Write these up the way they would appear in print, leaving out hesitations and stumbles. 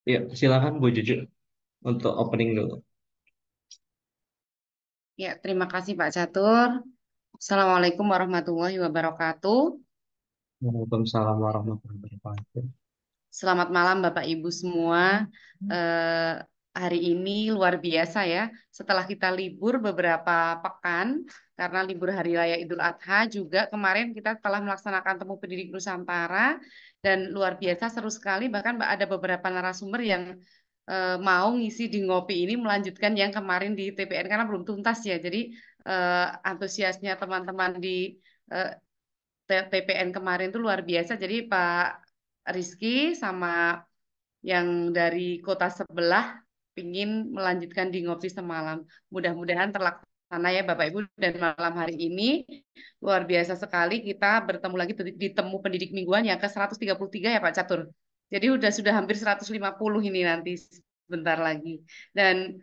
Ya, silakan Bu Juju untuk opening dulu. Ya, terima kasih Pak Catur. Assalamualaikum warahmatullahi wabarakatuh. Waalaikumsalam warahmatullahi wabarakatuh. Selamat malam Bapak Ibu semua. Eh, Hari ini luar biasa ya. Setelah kita libur beberapa pekan, karena libur Hari Raya Idul Adha juga kemarin kita telah melaksanakan Temu Pendidik Nusantara dan luar biasa seru sekali. Bahkan ada beberapa narasumber yang mau ngisi di ngopi ini melanjutkan yang kemarin di TPN karena belum tuntas ya. Jadi antusiasnya teman-teman di eh, TPN kemarin itu luar biasa. Jadi Pak Rizky sama yang dari kota sebelah ingin melanjutkan di ngopi semalam. Mudah-mudahan terlaksana ya Bapak Ibu, dan malam hari ini luar biasa sekali kita bertemu lagi di Temu Pendidik Mingguan yang ke 133 ya Pak Catur. Jadi sudah hampir 150 ini nanti sebentar lagi. Dan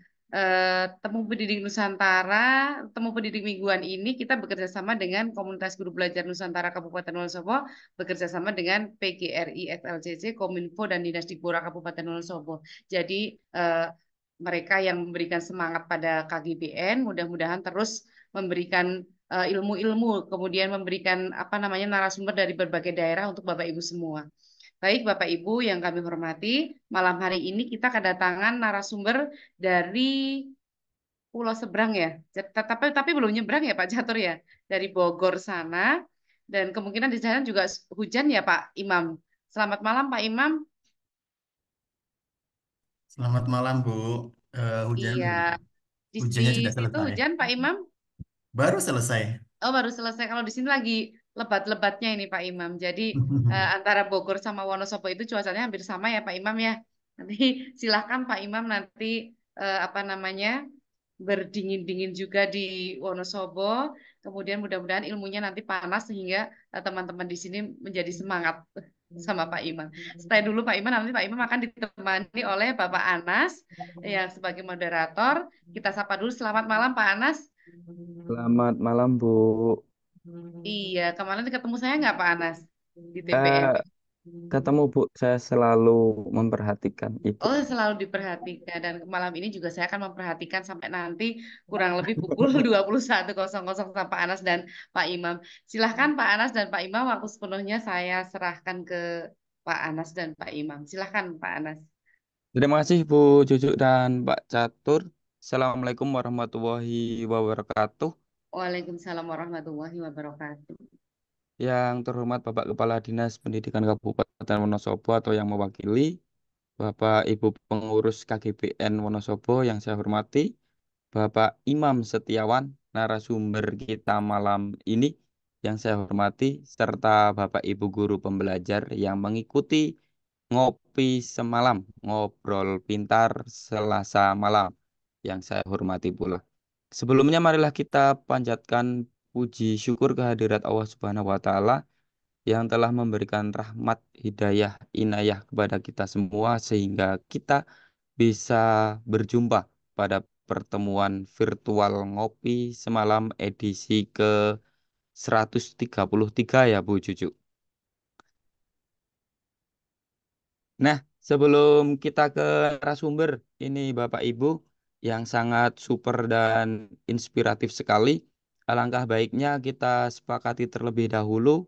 Temu Pendidik Nusantara, Temu Pendidik Mingguan ini kita bekerja sama dengan Komunitas Guru Belajar Nusantara Kabupaten Wonosobo, bekerja sama dengan PGRI FLCC, Kominfo, dan Dinas Dikbora Kabupaten Wonosobo. Jadi eh, mereka yang memberikan semangat pada KGBN, mudah-mudahan terus memberikan ilmu-ilmu, kemudian memberikan apa namanya narasumber dari berbagai daerah untuk Bapak Ibu semua. Baik Bapak Ibu yang kami hormati, malam hari ini kita kedatangan narasumber dari Pulau Seberang ya. Tapi belum nyebrang ya Pak Catur ya. Dari Bogor sana, dan kemungkinan di sana juga hujan ya Pak Imam. Selamat malam Pak Imam. Selamat malam, Bu. Iya, di Hujannya sudah situ selesai. hujan Pak Imam. Baru selesai. Oh, baru selesai. Kalau di sini lagi lebat-lebatnya ini Pak Imam. Jadi antara Bogor sama Wonosobo itu cuacanya hampir sama ya Pak Imam ya. Nanti silakan Pak Imam nanti apa namanya berdingin-dingin juga di Wonosobo. Kemudian mudah-mudahan ilmunya nanti panas sehingga teman-teman di sini menjadi semangat sama Pak Imam. Stay dulu Pak Imam, nanti Pak Imam akan ditemani oleh Bapak Anas yang sebagai moderator. Kita sapa dulu. Selamat malam Pak Anas. Selamat malam, Bu. Iya, kemarin ketemu saya nggak Pak Anas di TPN? Eh, Ketemu, Bu. Saya selalu memperhatikan Ibu. Oh, selalu diperhatikan, dan malam ini juga saya akan memperhatikan sampai nanti kurang lebih pukul 21.00 sama Pak Anas dan Pak Imam. Silahkan Pak Anas dan Pak Imam, waktu sepenuhnya saya serahkan ke Pak Anas dan Pak Imam. Silahkan Pak Anas. Terima kasih, Bu Cucu dan Pak Catur. Assalamualaikum warahmatullahi wabarakatuh. Waalaikumsalam warahmatullahi wabarakatuh. Yang terhormat Bapak Kepala Dinas Pendidikan Kabupaten Wonosobo atau yang mewakili, Bapak Ibu Pengurus KGBN Wonosobo yang saya hormati, Bapak Imam Setiawan, narasumber kita malam ini yang saya hormati, serta Bapak Ibu Guru Pembelajar yang mengikuti ngopi semalam, ngobrol pintar Selasa malam yang saya hormati pula. Sebelumnya marilah kita panjatkan puji syukur kehadirat Allah Subhanahu wa taala yang telah memberikan rahmat, hidayah, inayah kepada kita semua sehingga kita bisa berjumpa pada pertemuan virtual ngopi semalam edisi ke 133 ya Bu Cucu. Nah, sebelum kita ke narasumber ini Bapak Ibu yang sangat super dan inspiratif sekali, alangkah baiknya kita sepakati terlebih dahulu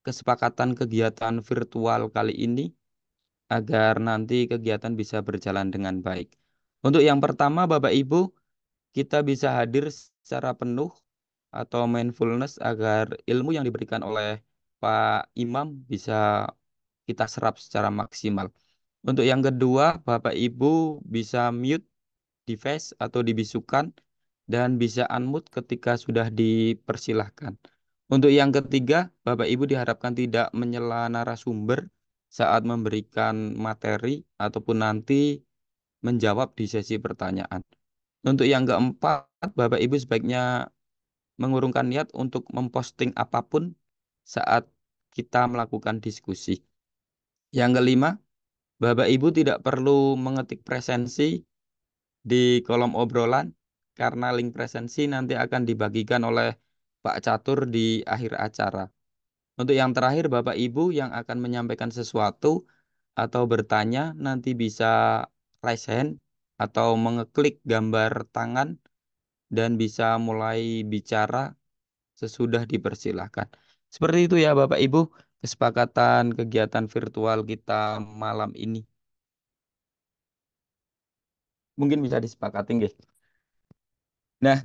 kesepakatan kegiatan virtual kali ini agar nanti kegiatan bisa berjalan dengan baik. Untuk yang pertama, Bapak Ibu, kita bisa hadir secara penuh atau mindfulness agar ilmu yang diberikan oleh Pak Imam bisa kita serap secara maksimal. Untuk yang kedua, Bapak Ibu bisa mute device atau dibisukan dan bisa unmute ketika sudah dipersilahkan. Untuk yang ketiga, Bapak Ibu diharapkan tidak menyela narasumber saat memberikan materi ataupun nanti menjawab di sesi pertanyaan. Untuk yang keempat, Bapak Ibu sebaiknya mengurungkan niat untuk memposting apapun saat kita melakukan diskusi. Yang kelima, Bapak Ibu tidak perlu mengetik presensi di kolom obrolan karena link presensi nanti akan dibagikan oleh Pak Catur di akhir acara. Untuk yang terakhir, Bapak Ibu yang akan menyampaikan sesuatu atau bertanya, nanti bisa raise hand atau mengeklik gambar tangan dan bisa mulai bicara sesudah dipersilahkan. Seperti itu ya Bapak Ibu, kesepakatan kegiatan virtual kita malam ini. Mungkin bisa disepakati nggih. Nah,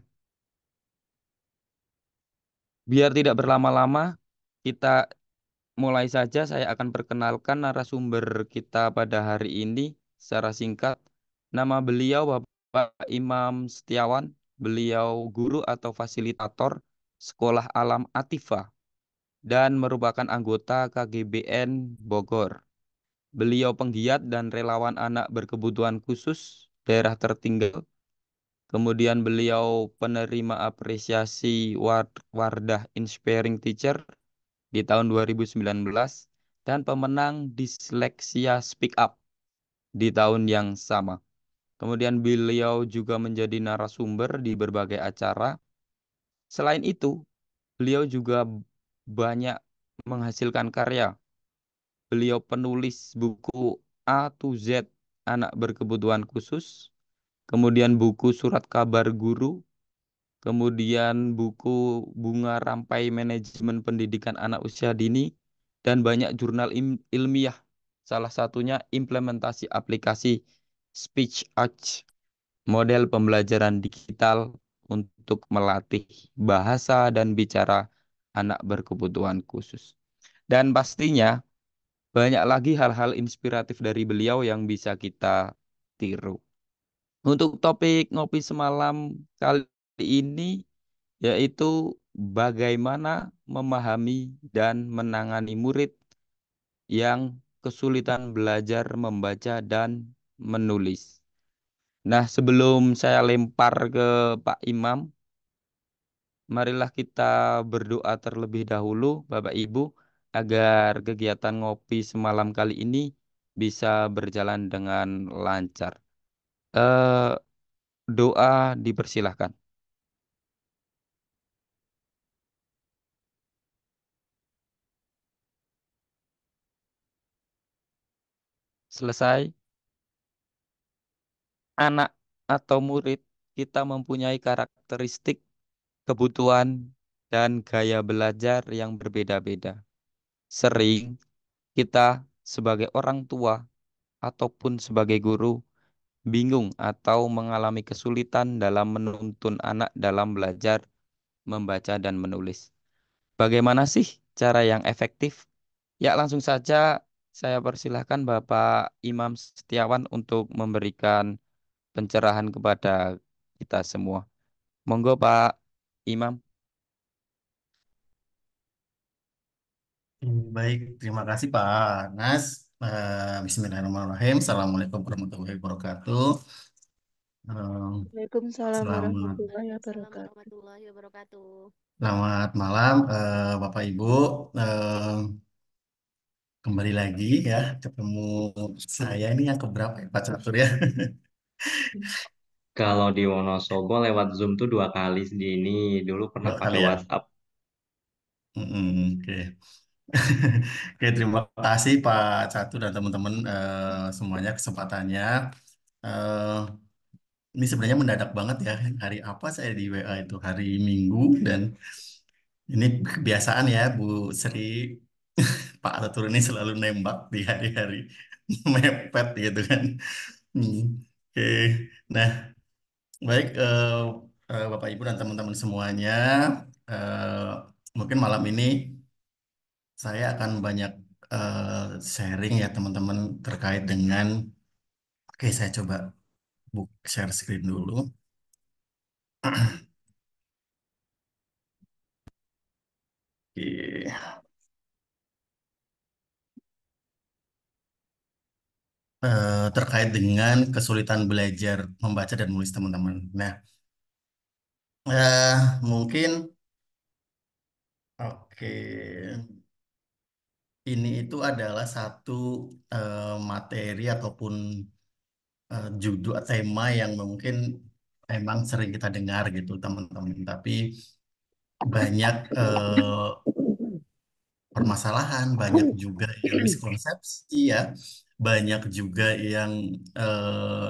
biar tidak berlama-lama, kita mulai saja. Saya akan perkenalkan narasumber kita pada hari ini secara singkat. Nama beliau Bapak Imam Setiawan. Beliau guru atau fasilitator Sekolah Alam Atifa dan merupakan anggota KGBN Bogor. Beliau penggiat dan relawan anak berkebutuhan khusus daerah tertinggal. Kemudian beliau penerima apresiasi Wardah Inspiring Teacher di tahun 2019 dan pemenang Disleksia Speak Up di tahun yang sama. Kemudian beliau juga menjadi narasumber di berbagai acara. Selain itu, beliau juga banyak menghasilkan karya. Beliau penulis buku A to Z Anak Berkebutuhan Khusus, kemudian buku Surat Kabar Guru, kemudian buku Bunga Rampai Manajemen Pendidikan Anak Usia Dini, dan banyak jurnal ilmiah. Salah satunya implementasi aplikasi Speech Arch, model pembelajaran digital untuk melatih bahasa dan bicara anak berkebutuhan khusus. Dan pastinya banyak lagi hal-hal inspiratif dari beliau yang bisa kita tiru. Untuk topik ngopi semalam kali ini yaitu bagaimana memahami dan menangani murid yang kesulitan belajar membaca dan menulis. Nah, sebelum saya lempar ke Pak Imam, marilah kita berdoa terlebih dahulu, Bapak Ibu, agar kegiatan ngopi semalam kali ini bisa berjalan dengan lancar. Eh, Doa dipersilahkan. Selesai. Anak atau murid kita mempunyai karakteristik, kebutuhan, dan gaya belajar yang berbeda-beda. Sering kita sebagai orang tua ataupun sebagai guru bingung atau mengalami kesulitan dalam menuntun anak dalam belajar membaca dan menulis. Bagaimana sih cara yang efektif? Ya, langsung saja saya persilahkan Bapak Imam Setiawan untuk memberikan pencerahan kepada kita semua. Monggo Pak Imam. Baik, terima kasih Pak Nas. Bismillahirrahmanirrahim. Assalamualaikum warahmatullahi wabarakatuh. Eh, Waalaikumsalam Selamat, warahmatullahi Waalaikumsalam wabarakatuh. warahmatullahi wabarakatuh. selamat malam, Bapak Ibu. Eh, Kembali lagi ya, ketemu saya ini yang keberapa ya, Pak Catur ya? Kalau di Wonosobo lewat Zoom tuh 2 kali di ini. Dulu pernah Dua pakai kali ya. WhatsApp. Oke. Oke, terima kasih Pak Catur dan teman-teman semuanya kesempatannya. Eh, ini sebenarnya mendadak banget ya. Hari apa saya di WA itu? Hari Minggu dan ini kebiasaan ya Bu Sri, Pak Catur ini selalu nembak di hari-hari mepet gitu kan. Hmm. Oke, nah baik Bapak Ibu dan teman-teman semuanya, eh, mungkin malam ini saya akan banyak sharing ya teman-teman terkait dengan, oke saya coba share screen dulu. Oke. Terkait dengan kesulitan belajar membaca dan menulis teman-teman. Nah, mungkin oke, ini itu adalah satu materi ataupun judul tema yang mungkin emang sering kita dengar gitu teman-teman. Tapi banyak permasalahan, banyak juga yang miskonsepsi ya banyak juga yang eh,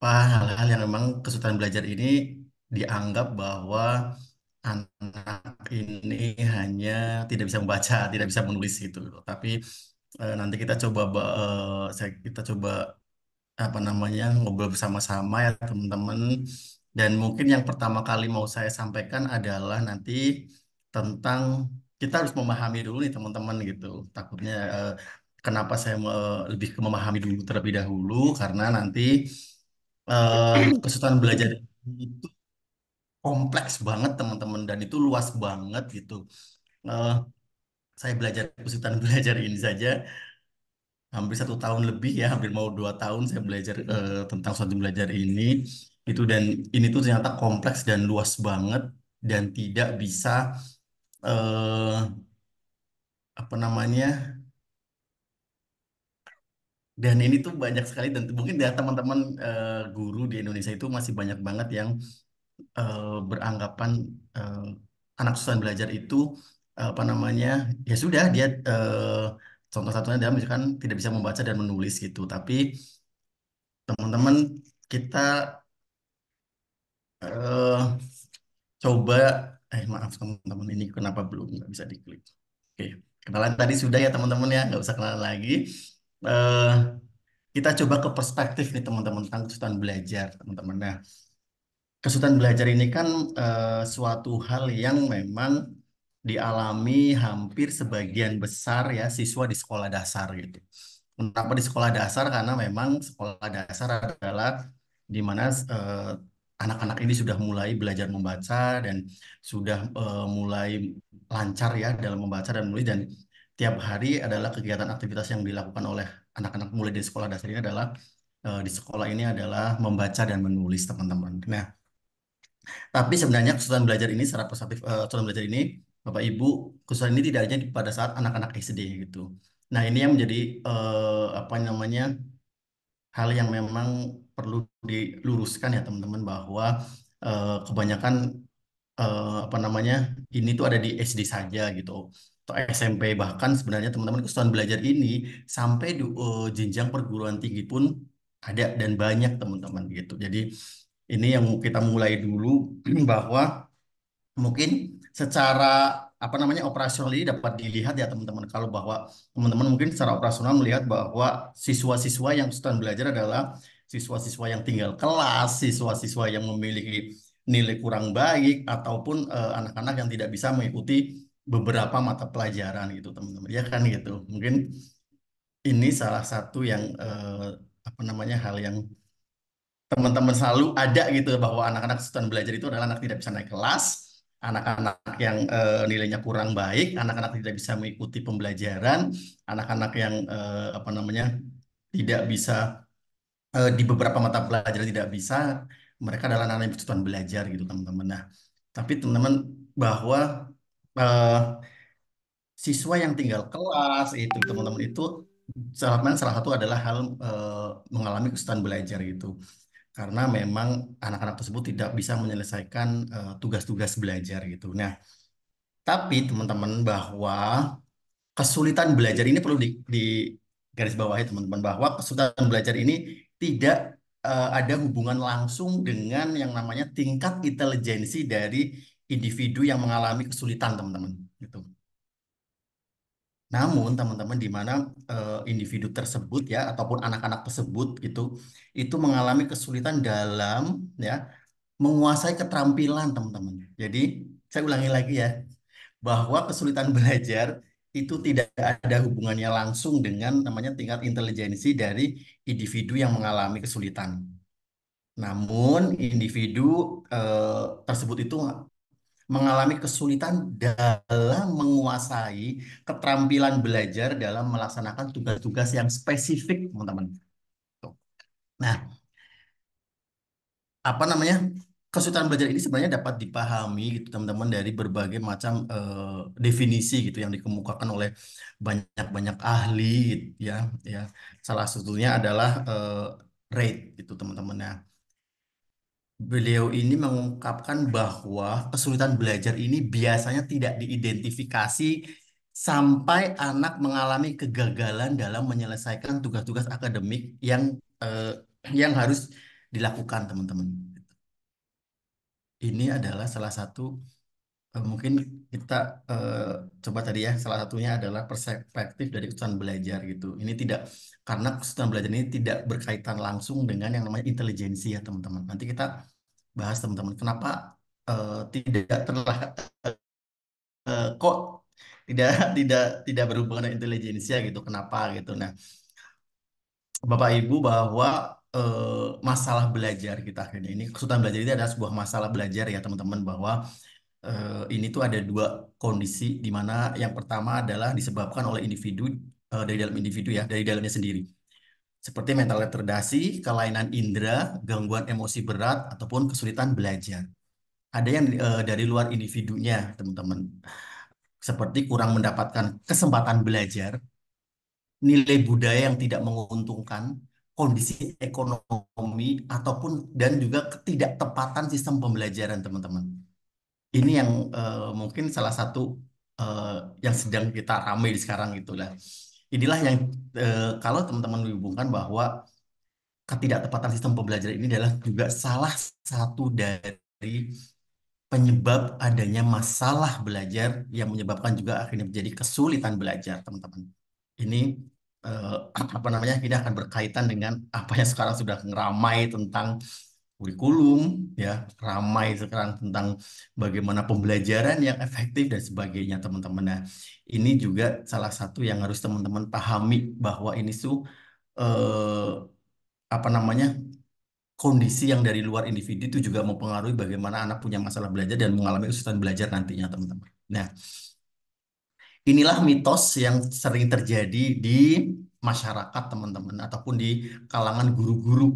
hal-hal yang memang kesulitan belajar ini dianggap bahwa anak ini hanya tidak bisa membaca, tidak bisa menulis gitu. Tapi nanti kita coba kita coba apa namanya ngobrol bersama-sama ya teman-teman. Dan mungkin yang pertama kali mau saya sampaikan adalah nanti tentang kita harus memahami dulu nih teman-teman gitu. Takutnya kenapa saya lebih ke memahami dulu terlebih dahulu karena nanti kesulitan belajar itu kompleks banget teman-teman dan itu luas banget gitu. Eh, saya belajar kesulitan belajar ini saja hampir 1 tahun lebih ya, hampir mau 2 tahun saya belajar tentang suatu belajar ini itu dan ini tuh ternyata kompleks dan luas banget dan tidak bisa eh, apa namanya dan ini tuh banyak sekali dan mungkin ya teman-teman guru di Indonesia itu masih banyak banget yang beranggapan eh, anak susah belajar itu apa namanya ya sudah dia contoh satunya adalah misalkan tidak bisa membaca dan menulis gitu tapi teman-teman kita eh, coba maaf teman-teman ini kenapa belum nggak bisa diklik. Oke, kenalan tadi sudah ya teman-teman ya nggak usah kenalan lagi. eh kita coba ke perspektif nih teman-teman tentang kesulitan belajar teman-teman. Nah, kesulitan belajar ini kan suatu hal yang memang dialami hampir sebagian besar ya siswa di sekolah dasar gitu. Kenapa di sekolah dasar? Karena memang sekolah dasar adalah di mana anak-anak ini sudah mulai belajar membaca dan sudah mulai lancar ya dalam membaca dan menulis dan tiap hari adalah kegiatan aktivitas yang dilakukan oleh anak-anak mulai di sekolah dasar ini adalah di sekolah ini adalah membaca dan menulis teman-teman. Nah, tapi sebenarnya kesulitan belajar ini secara perspektif kesulitan belajar ini Bapak Ibu kesulitan ini tidak hanya pada saat anak-anak SD gitu. Nah, ini yang menjadi apa namanya hal yang memang perlu diluruskan ya teman-teman bahwa kebanyakan apa namanya ini tuh ada di SD saja gitu atau SMP bahkan sebenarnya teman-teman kesulitan belajar ini sampai di jenjang perguruan tinggi pun ada dan banyak teman-teman gitu. Jadi ini yang kita mulai dulu bahwa mungkin secara apa namanya operasional ini dapat dilihat ya teman-teman kalau bahwa teman-teman mungkin secara operasional melihat bahwa siswa-siswa yang kesulitan belajar adalah siswa-siswa yang tinggal kelas, siswa-siswa yang memiliki nilai kurang baik ataupun anak-anak yang tidak bisa mengikuti beberapa mata pelajaran gitu teman-teman ya kan gitu mungkin ini salah satu yang apa namanya hal yang teman-teman selalu ada gitu bahwa anak-anak kesulitan belajar itu adalah anak tidak bisa naik kelas, anak-anak yang nilainya kurang baik, anak-anak tidak bisa mengikuti pembelajaran, anak-anak yang apa namanya tidak bisa di beberapa mata pelajaran tidak bisa, mereka adalah anak-anak yang kesulitan belajar gitu teman-teman. Nah, tapi teman-teman bahwa eh, siswa yang tinggal kelas itu teman-teman itu salah satu adalah hal mengalami kesulitan belajar gitu karena memang anak-anak tersebut tidak bisa menyelesaikan tugas-tugas belajar gitu. Nah, tapi teman-teman bahwa kesulitan belajar ini perlu di garis bawahi teman-teman bahwa kesulitan belajar ini tidak ada hubungan langsung dengan yang namanya tingkat intelijensi dari individu yang mengalami kesulitan teman-teman gitu. Namun teman-teman di mana individu tersebut ya ataupun anak-anak tersebut gitu itu mengalami kesulitan dalam ya menguasai keterampilan teman-teman. Jadi saya ulangi lagi ya, bahwa kesulitan belajar itu tidak ada hubungannya langsung dengan namanya tingkat intelijensi dari individu yang mengalami kesulitan. Namun individu tersebut itu mengalami kesulitan dalam menguasai keterampilan belajar dalam melaksanakan tugas-tugas yang spesifik, teman-teman. Tuh. Nah, apa namanya kesulitan belajar ini sebenarnya dapat dipahami gitu teman-teman dari berbagai macam definisi gitu yang dikemukakan oleh banyak-banyak ahli gitu, ya salah satunya adalah rate gitu teman-teman. Nah, beliau ini mengungkapkan bahwa kesulitan belajar ini biasanya tidak diidentifikasi sampai anak mengalami kegagalan dalam menyelesaikan tugas-tugas akademik yang harus dilakukan, teman-teman. Ini adalah salah satu mungkin kita eh, coba tadi ya, salah satunya adalah perspektif dari kesulitan belajar gitu. Ini tidak karena kesulitan belajar ini tidak berkaitan langsung dengan yang namanya intelijensi ya, teman-teman. Nanti kita bahas, teman-teman, kenapa tidak terlihat kok tidak tidak tidak berhubungan dengan intelijensia gitu, kenapa gitu. Nah, Bapak Ibu, bahwa masalah belajar kita akhirnya ini kesulitan belajar ini adalah sebuah masalah belajar ya, teman-teman, bahwa ini tuh ada dua kondisi di mana yang pertama adalah disebabkan oleh individu, dari dalam individu ya, dari dalamnya sendiri. Seperti mental retardasi, kelainan indera, gangguan emosi berat, ataupun kesulitan belajar. Ada yang dari luar individunya, teman-teman. Seperti kurang mendapatkan kesempatan belajar, nilai budaya yang tidak menguntungkan, kondisi ekonomi, ataupun dan juga ketidaktepatan sistem pembelajaran, teman-teman. Ini yang mungkin salah satu eh, yang sedang kita ramai di sekarang itulah. Inilah yang kalau teman-teman menghubungkan bahwa ketidaktepatan sistem pembelajaran ini adalah juga salah satu dari penyebab adanya masalah belajar yang menyebabkan juga akhirnya menjadi kesulitan belajar, teman-teman. Ini eh, apa namanya? Ini akan berkaitan dengan apa yang sekarang sudah ramai tentang kurikulum, ya, ramai sekarang tentang bagaimana pembelajaran yang efektif dan sebagainya, teman-teman. Nah, ini juga salah satu yang harus teman-teman pahami bahwa ini eh, apa namanya, kondisi yang dari luar individu itu juga mempengaruhi bagaimana anak punya masalah belajar dan mengalami kesulitan belajar nantinya, teman-teman. Nah, inilah mitos yang sering terjadi di masyarakat, teman-teman, ataupun di kalangan guru-guru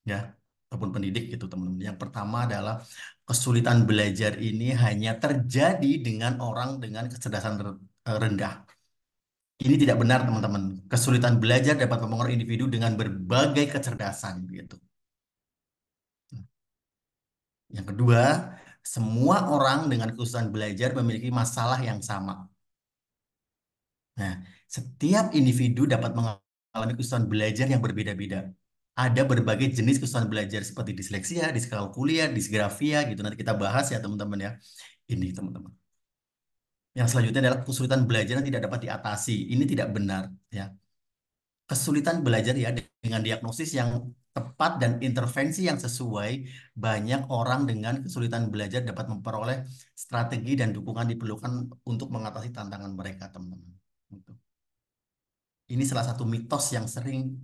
ya, ataupun pendidik gitu, teman-teman. Yang pertama adalah kesulitan belajar ini hanya terjadi dengan orang dengan kecerdasan rendah. Ini tidak benar, teman-teman. Kesulitan belajar dapat mempengaruhi individu dengan berbagai kecerdasan gitu. Yang kedua, semua orang dengan kesulitan belajar memiliki masalah yang sama. Nah, setiap individu dapat mengalami kesulitan belajar yang berbeda-beda. Ada berbagai jenis kesulitan belajar seperti disleksia, diskalkulia, disgrafia gitu. Nanti kita bahas ya, teman-teman ya. Ini, teman-teman. Yang selanjutnya adalah kesulitan belajar yang tidak dapat diatasi. Ini tidak benar ya. Kesulitan belajar ya, dengan diagnosis yang tepat dan intervensi yang sesuai, banyak orang dengan kesulitan belajar dapat memperoleh strategi dan dukungan diperlukan untuk mengatasi tantangan mereka, teman-teman. Gitu. Ini salah satu mitos yang sering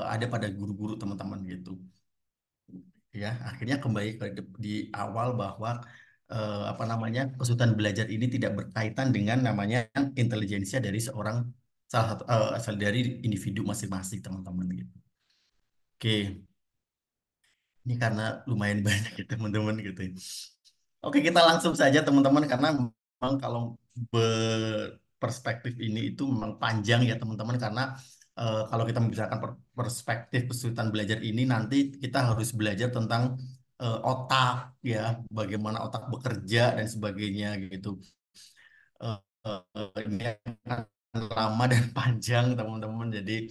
ada pada guru-guru, teman-teman gitu. Ya, akhirnya kembali ke di awal bahwa apa namanya, kesulitan belajar ini tidak berkaitan dengan namanya intelijensia dari seorang, salah satu asal dari individu masing-masing, teman-teman gitu. Oke, ini karena lumayan banyak ya, teman-teman gitu. Oke, kita langsung saja, teman-teman, karena memang kalau berperspektif ini itu memang panjang ya, teman-teman, karena kalau kita membicarakan perspektif kesulitan belajar ini, nanti kita harus belajar tentang otak ya, bagaimana otak bekerja dan sebagainya gitu. Ini akan lama dan panjang, teman-teman. Jadi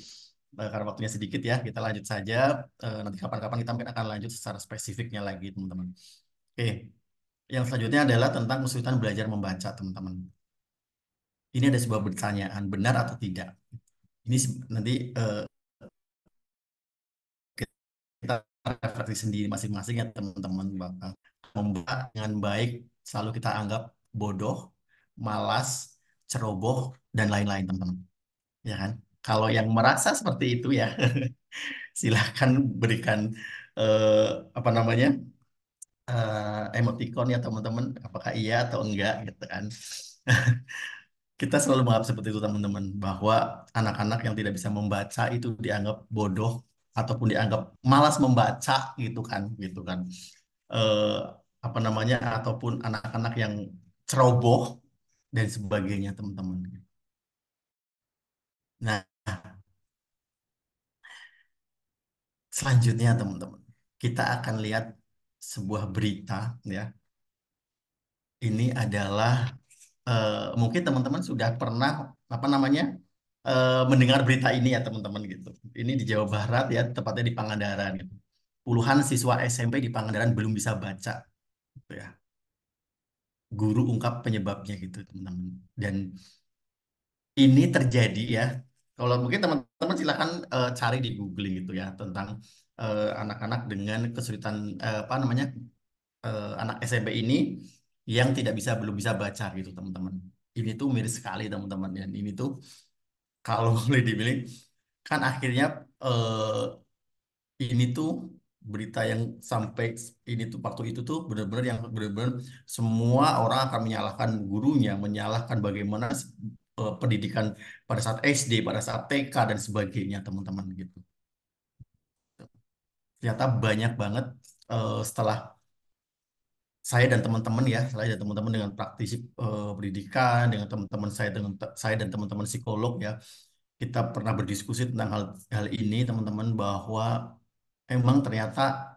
karena waktunya sedikit ya, kita lanjut saja. Nanti kapan-kapan kita mungkin akan lanjut secara spesifiknya lagi, teman-teman. Oke, yang selanjutnya adalah tentang kesulitan belajar membaca, teman-teman. Ini ada sebuah pertanyaan, benar atau tidak? Ini nanti kita refleksi sendiri masing-masing ya, teman-teman. Bakal membaca dengan baik selalu kita anggap bodoh, malas, ceroboh, dan lain-lain, teman-teman. Ya kan? Kalau yang merasa seperti itu ya, silahkan berikan eh, apa namanya, emoticon ya, teman-teman. Apakah iya atau enggak gitu kan? Kita selalu menganggap seperti itu, teman-teman, bahwa anak-anak yang tidak bisa membaca itu dianggap bodoh ataupun dianggap malas membaca gitu kan. Eh, apa namanya, ataupun anak-anak yang ceroboh dan sebagainya, teman-teman. Nah, selanjutnya, teman-teman, kita akan lihat sebuah berita ya. Ini adalah mungkin teman-teman sudah pernah apa namanya mendengar berita ini ya teman-teman gitu. Ini di Jawa Barat ya, tepatnya di Pangandaran gitu. Puluhan siswa SMP di Pangandaran belum bisa baca, gitu ya. Guru ungkap penyebabnya gitu teman-teman. Dan ini terjadi ya. Kalau mungkin teman-teman silakan cari di googling gitu ya tentang anak-anak dengan kesulitan apa namanya anak SMP ini yang tidak bisa belum bisa baca gitu teman-teman. Ini tuh miris sekali teman-teman dan ini tuh kalau boleh dibilang kan akhirnya eh, ini tuh berita yang sampai ini tuh waktu itu tuh benar-benar yang benar-benar semua orang akan menyalahkan gurunya, menyalahkan bagaimana pendidikan pada saat SD, pada saat TK dan sebagainya teman-teman gitu. Ternyata banyak banget setelah saya dan teman-teman dengan praktisi pendidikan, dengan teman-teman saya dengan saya dan teman-teman psikolog ya, kita pernah berdiskusi tentang hal hal ini teman-teman bahwa emang ternyata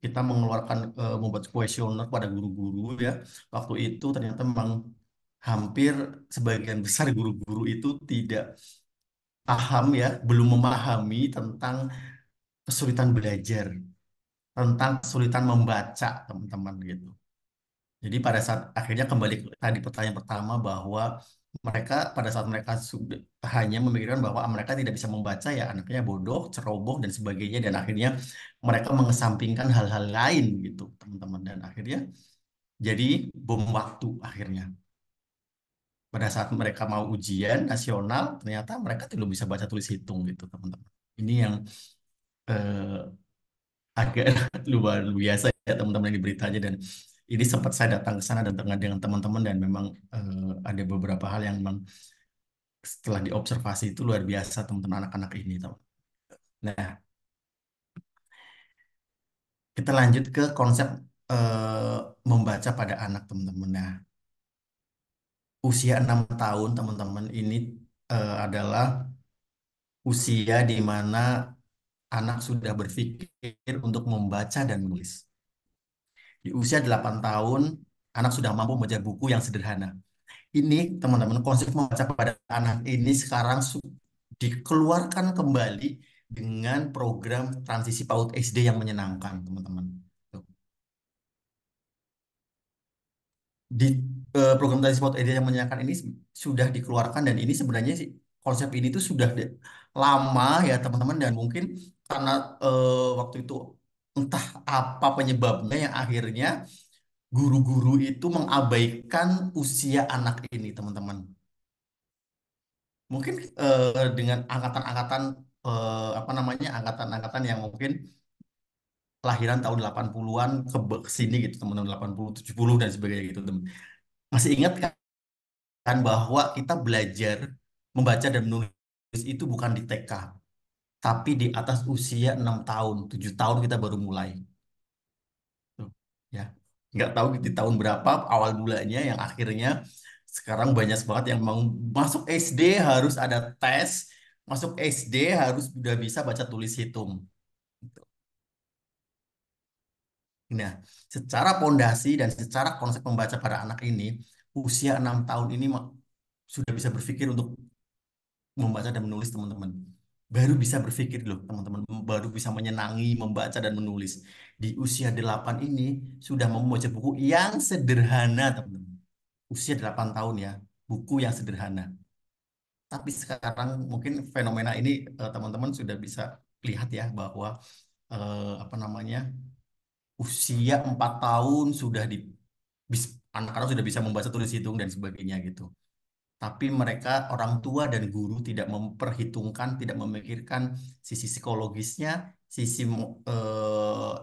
kita mengeluarkan membuat kuesioner pada guru-guru ya. Waktu itu ternyata memang hampir sebagian besar guru-guru itu tidak paham ya, belum memahami tentang kesulitan belajar, tentang kesulitan membaca teman-teman gitu. Jadi pada saat akhirnya kembali ke tadi pertanyaan pertama bahwa mereka pada saat mereka sudah hanya memikirkan bahwa mereka tidak bisa membaca ya anaknya bodoh, ceroboh dan sebagainya dan akhirnya mereka mengesampingkan hal-hal lain gitu teman-teman dan akhirnya jadi bom waktu akhirnya pada saat mereka mau ujian nasional ternyata mereka tidak bisa baca tulis hitung gitu teman-teman. Ini yang eh, agak luar biasa ya teman-teman yang diberitanya dan ini sempat saya datang ke sana dan dengan teman-teman dan memang ada beberapa hal yang memang setelah diobservasi itu luar biasa teman-teman anak-anak ini teman. Nah, kita lanjut ke konsep eh, membaca pada anak teman-teman. Nah, usia 6 tahun teman-teman ini adalah usia di mana anak sudah berpikir untuk membaca dan menulis. Di usia 8 tahun, anak sudah mampu membaca buku yang sederhana. Ini teman-teman konsep membaca pada anak ini sekarang dikeluarkan kembali dengan program transisi PAUD SD yang menyenangkan teman-teman. Tuh. Di program transisi PAUD SD yang menyenangkan ini sudah dikeluarkan dan ini sebenarnya sih konsep ini tuh sudah lama ya teman-teman dan mungkin karena waktu itu entah apa penyebabnya yang akhirnya guru-guru itu mengabaikan usia anak ini teman-teman. Mungkin dengan angkatan-angkatan apa namanya angkatan-angkatan yang mungkin kelahiran tahun 80-an ke sini gitu teman-teman 80 70 dan sebagainya gitu teman. Masih ingat kan bahwa kita belajar membaca dan menulis itu bukan di TK, tapi di atas usia 6 tahun, 7 tahun kita baru mulai. Tuh, ya. Nggak tahu di tahun berapa awal mulanya yang akhirnya sekarang banyak banget yang mau masuk SD harus ada tes, masuk SD harus sudah bisa baca tulis hitung. Gitu. Nah, secara pondasi dan secara konsep membaca pada anak ini, usia 6 tahun ini sudah bisa berpikir untuk membaca dan menulis teman-teman. Baru bisa berpikir loh teman-teman, baru bisa menyenangi membaca dan menulis. Di usia 8 ini sudah mau membaca buku yang sederhana teman-teman. Usia 8 tahun ya, buku yang sederhana. Tapi sekarang mungkin fenomena ini teman-teman sudah bisa lihat ya bahwa apa namanya usia 4 tahun sudah anak-anak sudah bisa membaca tulis hitung dan sebagainya gitu. Tapi mereka orang tua dan guru tidak memperhitungkan, tidak memikirkan sisi psikologisnya,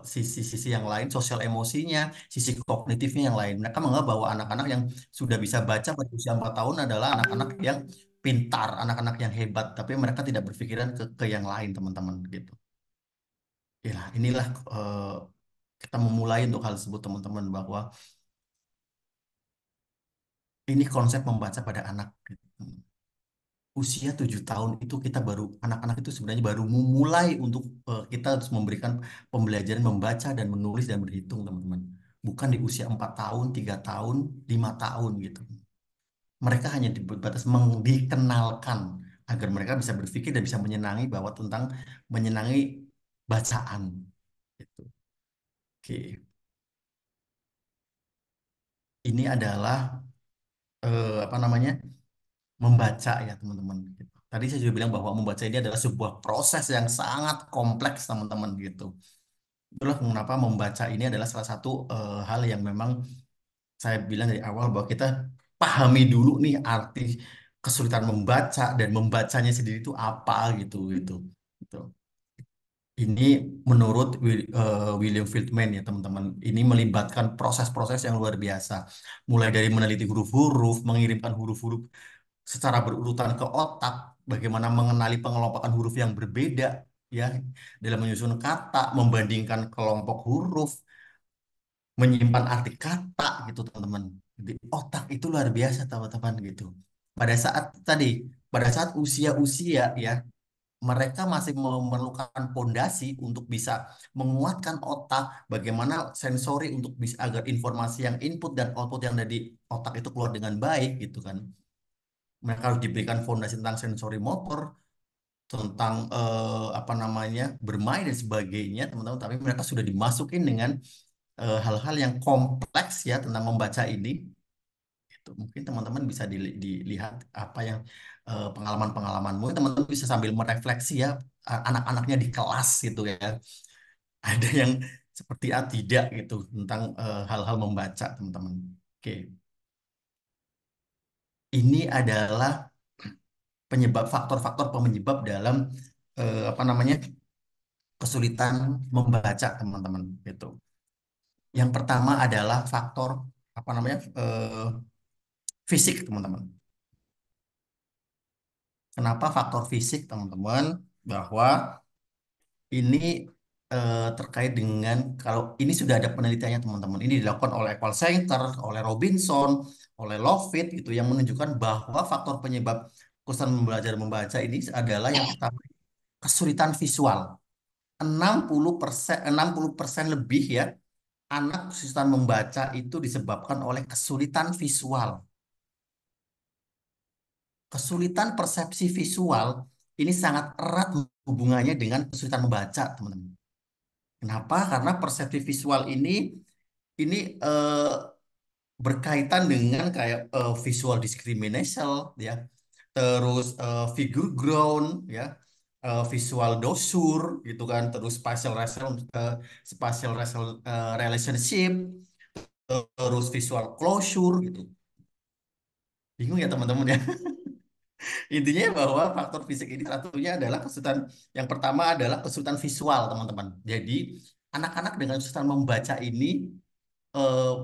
sisi-sisi yang lain, sosial emosinya, sisi kognitifnya yang lain. Mereka menganggap bahwa anak-anak yang sudah bisa baca pada usia 4 tahun adalah anak-anak yang pintar, anak-anak yang hebat, tapi mereka tidak berpikiran ke yang lain, teman-teman gitu. Ya, inilah kita memulai untuk hal tersebut, teman-teman, bahwa ini konsep membaca pada anak. Gitu. Usia 7 tahun itu kita baru anak-anak itu sebenarnya baru memulai untuk kita harus memberikan pembelajaran membaca dan menulis dan berhitung teman-teman bukan di usia 4 tahun 3 tahun 5 tahun gitu Mereka hanya batas dikenalkan agar mereka bisa berpikir dan bisa menyenangi bahwa tentang menyenangi bacaan. Gitu. Oke, ini adalah apa namanya membaca ya teman-teman. Gitu. Tadi saya juga bilang bahwa membaca ini adalah sebuah proses yang sangat kompleks teman-teman gitu. Itulah mengapa membaca ini adalah salah satu hal yang memang saya bilang dari awal bahwa kita pahami dulu nih arti kesulitan membaca dan membacanya sendiri itu apa gitu gitu. Gitu. Ini menurut William Friedman ya teman-teman. Ini melibatkan proses-proses yang luar biasa. Mulai dari meneliti huruf-huruf, mengirimkan huruf-huruf secara berurutan ke otak, bagaimana mengenali pengelompokan huruf yang berbeda ya dalam menyusun kata, membandingkan kelompok huruf, menyimpan arti kata gitu teman-teman. Jadi otak itu luar biasa teman-teman gitu. Pada saat tadi, pada saat usia-usia ya, mereka masih memerlukan pondasi untuk bisa menguatkan otak, bagaimana sensori untuk bisa agar informasi yang input dan output yang dari otak itu keluar dengan baik gitu kan. Mereka harus diberikan fondasi tentang sensori motor, tentang apa namanya bermain dan sebagainya teman-teman. Tapi mereka sudah dimasukin dengan hal-hal yang kompleks ya tentang membaca ini. Itu mungkin teman-teman bisa dilihat apa yang pengalaman-pengalamanmu. Teman-teman bisa sambil merefleksi ya anak-anaknya di kelas gitu ya. Ada yang seperti tidak gitu tentang hal-hal membaca teman-teman. Oke, ini adalah penyebab faktor-faktor penyebab dalam apa namanya kesulitan membaca teman-teman gitu. Yang pertama adalah faktor apa namanya fisik teman-teman. Kenapa faktor fisik teman-teman? Bahwa ini terkait dengan kalau ini sudah ada penelitiannya teman-teman. Ini dilakukan oleh Equal Center, oleh Robinson, oleh Lovett gitu yang menunjukkan bahwa faktor penyebab kesulitan belajar membaca ini adalah yang pertama kesulitan visual. 60% lebih ya anak kesulitan membaca itu disebabkan oleh kesulitan visual. Kesulitan persepsi visual ini sangat erat hubungannya dengan kesulitan membaca, teman-teman. Kenapa? Karena persepsi visual ini berkaitan dengan kayak visual discrimination ya, terus figure ground ya, visual dosur gitu kan, terus relationship, terus visual closure gitu. Bingung ya teman-teman ya. Intinya bahwa faktor fisik ini satunya adalah kesulitan yang pertama adalah kesulitan visual teman-teman. Jadi anak-anak dengan kesulitan membaca ini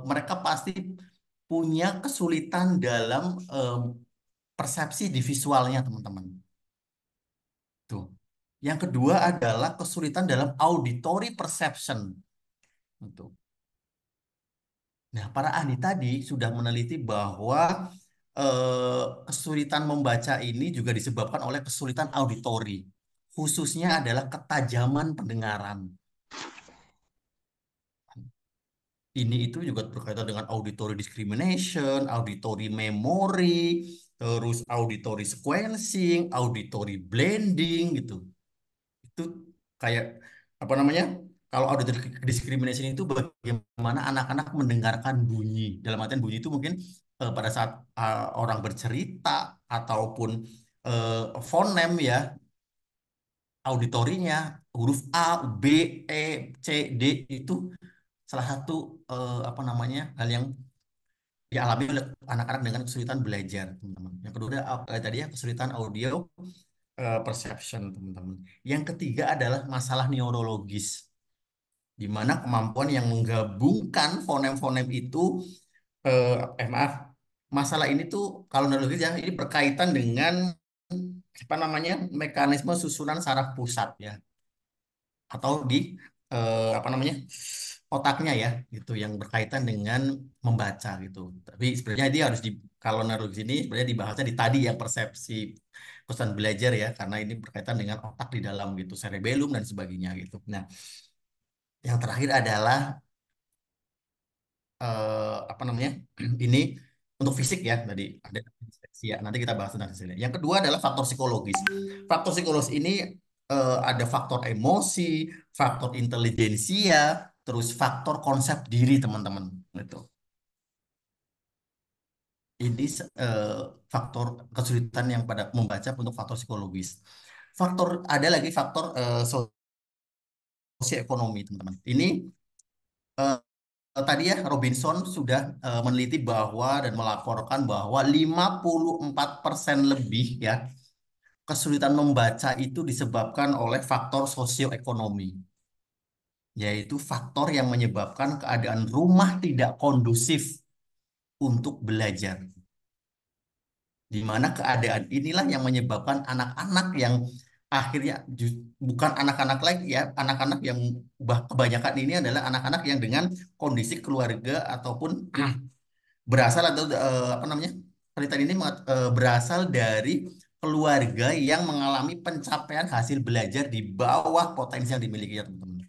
mereka pasti punya kesulitan dalam persepsi di visualnya teman-teman. Tuh. Yang kedua adalah kesulitan dalam auditory perception. Tuh. Nah, para ahli tadi sudah meneliti bahwa kesulitan membaca ini juga disebabkan oleh kesulitan auditori. Khususnya adalah ketajaman pendengaran. Ini itu juga berkaitan dengan auditory discrimination, auditory memory, terus auditory sequencing, auditory blending gitu. Itu kayak apa namanya? Kalau auditory discrimination itu bagaimana anak-anak mendengarkan bunyi. Dalam artian bunyi itu mungkin pada saat orang bercerita ataupun fonem ya, auditorinya huruf A, B, E, C, D itu salah satu apa namanya hal yang dialami oleh anak-anak dengan kesulitan belajar, teman-teman. Yang kedua tadi ya kesulitan audio perception, teman-teman. Yang ketiga adalah masalah neurologis, di mana kemampuan yang menggabungkan fonem-fonem itu, maaf, masalah ini tuh kalau neurologis ya ini berkaitan dengan apa namanya mekanisme susunan saraf pusat ya, atau di apa namanya otaknya ya gitu yang berkaitan dengan membaca gitu. Tapi sebenarnya dia harus kalau naruh di sini sebenarnya dibahasnya di tadi yang persepsi pesan belajar ya karena ini berkaitan dengan otak di dalam gitu, cerebellum dan sebagainya gitu. Nah, yang terakhir adalah apa namanya? Ini untuk fisik ya tadi ada disleksia. Nanti kita bahas tentang disleksia. Yang kedua adalah faktor psikologis. Faktor psikologis ini ada faktor emosi, faktor intelijensia, terus faktor konsep diri teman-teman. Gitu. Ini faktor kesulitan yang pada membaca untuk faktor psikologis. Faktor ada lagi faktor sosioekonomi teman-teman. Ini eh, tadi ya Robinson sudah meneliti bahwa dan melaporkan bahwa 54% lebih ya kesulitan membaca itu disebabkan oleh faktor sosioekonomi, yaitu faktor yang menyebabkan keadaan rumah tidak kondusif untuk belajar. Di mana keadaan inilah yang menyebabkan anak-anak yang akhirnya bukan anak-anak lagi ya, anak-anak yang kebanyakan ini adalah anak-anak yang dengan kondisi keluarga ataupun berasal atau apa namanya penelitian ini berasal dari keluarga yang mengalami pencapaian hasil belajar di bawah potensi yang dimiliki ya teman-teman,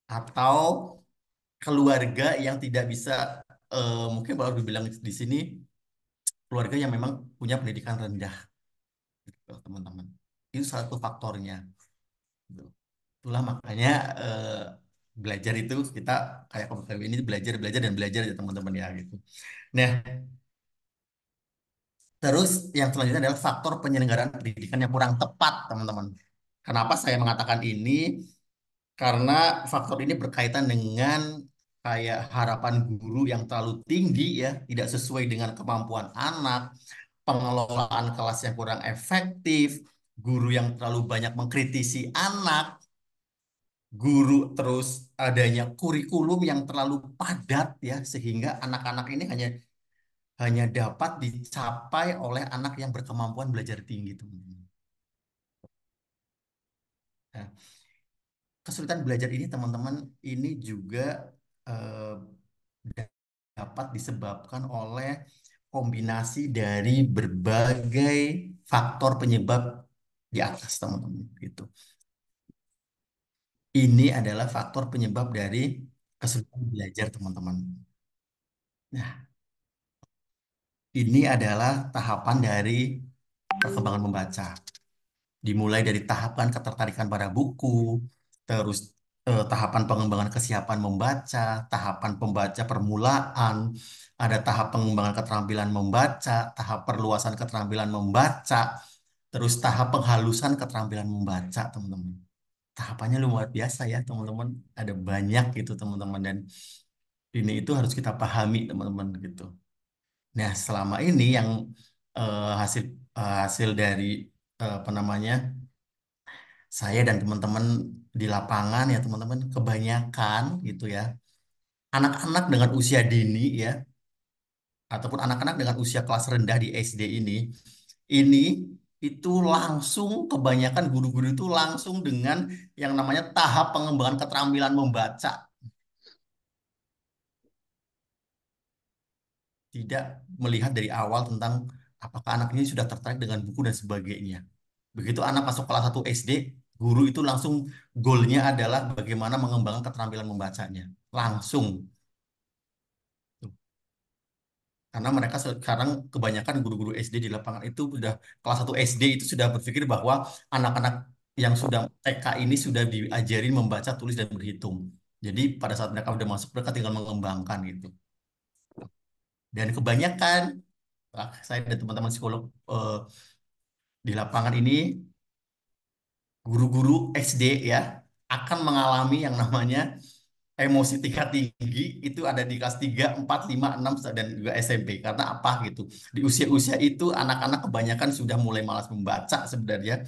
atau keluarga yang tidak bisa mungkin baru dibilang di sini keluarga yang memang punya pendidikan rendah gitu, teman-teman. Itu salah satu faktornya gitu. Itulah makanya belajar itu kita kayak KBKB ini belajar belajar dan belajar ya teman-teman ya gitu. Nah, terus yang selanjutnya adalah faktor penyelenggaraan pendidikan yang kurang tepat, teman-teman. Kenapa saya mengatakan ini? Karena faktor ini berkaitan dengan kayak harapan guru yang terlalu tinggi ya, tidak sesuai dengan kemampuan anak, pengelolaan kelas yang kurang efektif, guru yang terlalu banyak mengkritisi anak, guru terus adanya kurikulum yang terlalu padat ya, sehingga anak-anak ini hanya hanya dapat dicapai oleh anak yang berkemampuan belajar tinggi, teman-teman. Nah, kesulitan belajar ini, teman-teman, ini juga eh, dapat disebabkan oleh kombinasi dari berbagai faktor penyebab di atas, teman-teman. Gitu. Ini adalah faktor penyebab dari kesulitan belajar, teman-teman. Nah, ini adalah tahapan dari perkembangan membaca. Dimulai dari tahapan ketertarikan pada buku, terus tahapan pengembangan kesiapan membaca, tahapan pembaca permulaan, ada tahap pengembangan keterampilan membaca, tahap perluasan keterampilan membaca, terus tahap penghalusan keterampilan membaca, teman-teman. Tahapannya luar biasa ya, teman-teman. Ada banyak gitu, teman-teman, dan ini itu harus kita pahami, teman-teman, gitu. Nah, selama ini yang hasil hasil dari apa namanya saya dan teman-teman di lapangan ya teman-teman kebanyakan gitu ya anak-anak dengan usia dini ya ataupun anak-anak dengan usia kelas rendah di SD ini itu langsung kebanyakan guru-guru itu langsung dengan yang namanya tahap pengembangan keterampilan membaca, tidak melihat dari awal tentang apakah anak ini sudah tertarik dengan buku dan sebagainya. Begitu anak masuk kelas 1 SD, guru itu langsung goalnya adalah bagaimana mengembangkan keterampilan membacanya. Langsung. Karena mereka sekarang kebanyakan guru-guru SD di lapangan itu sudah kelas 1 SD itu sudah berpikir bahwa anak-anak yang sudah TK ini sudah diajarin membaca, tulis, dan berhitung. Jadi pada saat mereka sudah masuk, mereka tinggal mengembangkan gitu. Dan kebanyakan, saya dan teman-teman psikolog di lapangan ini guru-guru SD ya akan mengalami yang namanya emosi tingkat tinggi itu ada di kelas 3, 4, 5, 6 dan juga SMP. Karena apa gitu? Di usia-usia itu anak-anak kebanyakan sudah mulai malas membaca sebenarnya.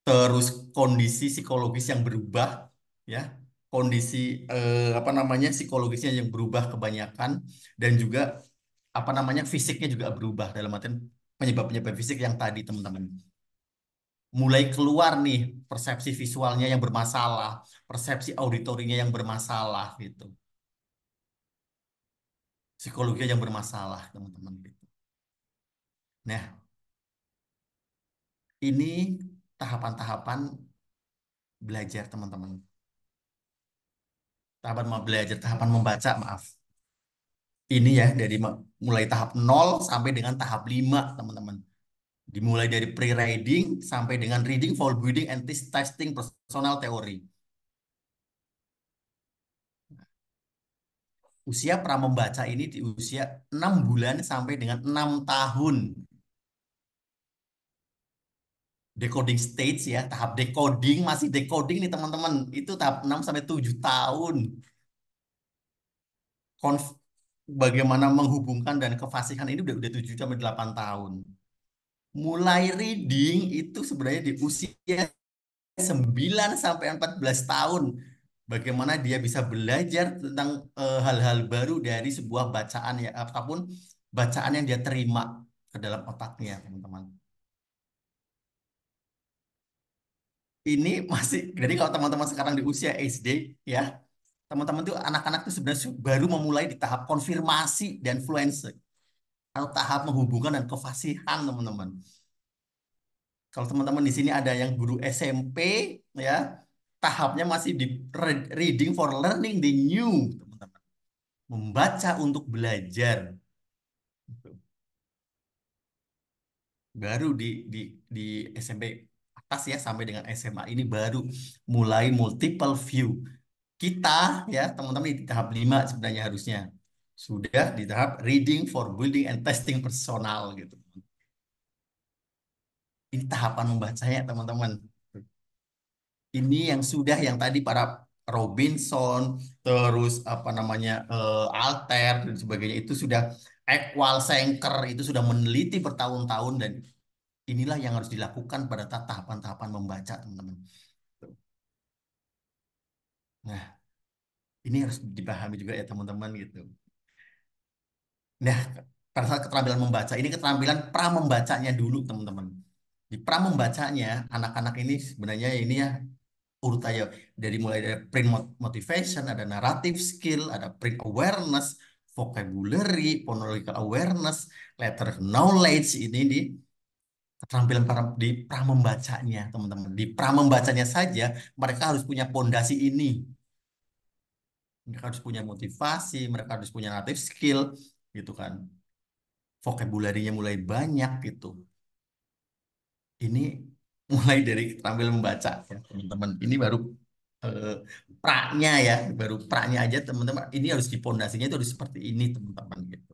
Terus kondisi psikologis yang berubah ya. Kondisi apa namanya psikologisnya yang berubah kebanyakan dan juga apa namanya fisiknya juga berubah dalam artian penyebab-penyebab fisik yang tadi teman-teman mulai keluar nih persepsi visualnya yang bermasalah, persepsi auditorinya yang bermasalah gitu. Psikologinya yang bermasalah, teman-teman gitu. Nah, ini tahapan-tahapan belajar, teman-teman. Tahapan mau belajar, tahapan membaca, maaf. Ini ya dari mulai tahap 0 sampai dengan tahap 5, teman-teman. Dimulai dari pre-reading sampai dengan reading for building and testing personal theory. Usia pramembaca ini di usia 6 bulan sampai dengan 6 tahun. Decoding stage ya, tahap decoding, masih decoding nih teman-teman. Itu tahap 6 sampai 7 tahun. Bagaimana menghubungkan dan kefasihan ini udah 7 sampai 8 tahun. Mulai reading itu sebenarnya di usia 9 sampai 14 tahun. Bagaimana dia bisa belajar tentang hal-hal baru dari sebuah bacaan ya, apapun bacaan yang dia terima ke dalam otaknya, teman-teman. Ini masih, jadi kalau teman-teman sekarang di usia SD ya, teman-teman tuh anak-anak tuh sebenarnya baru memulai di tahap konfirmasi dan fluensi atau tahap menghubungkan dan kefasihan, teman-teman. Kalau teman-teman di sini ada yang guru SMP ya, tahapnya masih di reading for learning the new, teman-teman. Membaca untuk belajar. Baru di SMP atas ya sampai dengan SMA ini baru mulai multiple view. Kita ya teman-teman di tahap 5 sebenarnya harusnya sudah di tahap reading for building and testing personal gitu. Ini tahapan membacanya teman-teman. Ini yang sudah yang tadi para Robinson, terus apa namanya Alter dan sebagainya itu sudah Ekwal Senker itu sudah meneliti bertahun-tahun dan inilah yang harus dilakukan pada tahapan-tahapan membaca, teman-teman. Nah, ini harus dipahami juga ya teman-teman gitu. Nah, pada saat keterampilan membaca, ini keterampilan pramembacanya dulu, teman-teman. Di pramembacanya, anak-anak ini sebenarnya ini ya urutannya dari mulai dari print motivation, ada narrative skill, ada print awareness, vocabulary, phonological awareness, letter knowledge, ini di keterampilan di pramembacanya, teman-teman. Di pramembacanya saja, mereka harus punya pondasi ini. Mereka harus punya motivasi, mereka harus punya native skill, gitu kan. Vocabulary-nya mulai banyak, gitu. Ini mulai dari keterampilan membaca, ya, teman-teman. Ini baru eh, praknya ya, baru praknya aja, teman-teman. Ini harus di pondasinya itu harus seperti ini, teman-teman, gitu.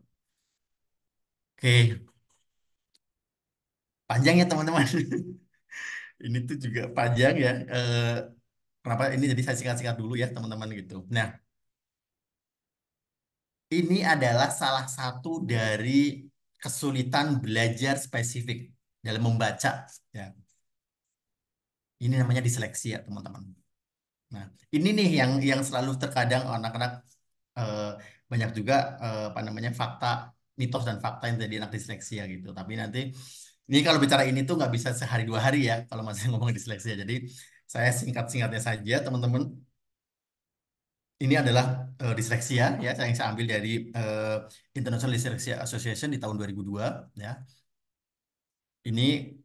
Oke, panjang ya, teman-teman. Ini tuh juga panjang ya. Kenapa ini jadi saya singkat-singkat dulu ya, teman-teman, gitu. Nah, ini adalah salah satu dari kesulitan belajar spesifik dalam membaca. Ya. Ini namanya disleksia, teman-teman. Nah, ini nih yang selalu terkadang anak-anak eh, banyak juga apa namanya fakta, mitos dan fakta yang jadi anak disleksia gitu. Tapi nanti ini kalau bicara ini tuh nggak bisa sehari 2 hari ya kalau masih ngomong disleksia. Jadi saya singkat-singkatnya saja, teman-teman. Ini adalah disleksia ya, yang saya ambil dari International Dyslexia Association di tahun 2002 ya. Ini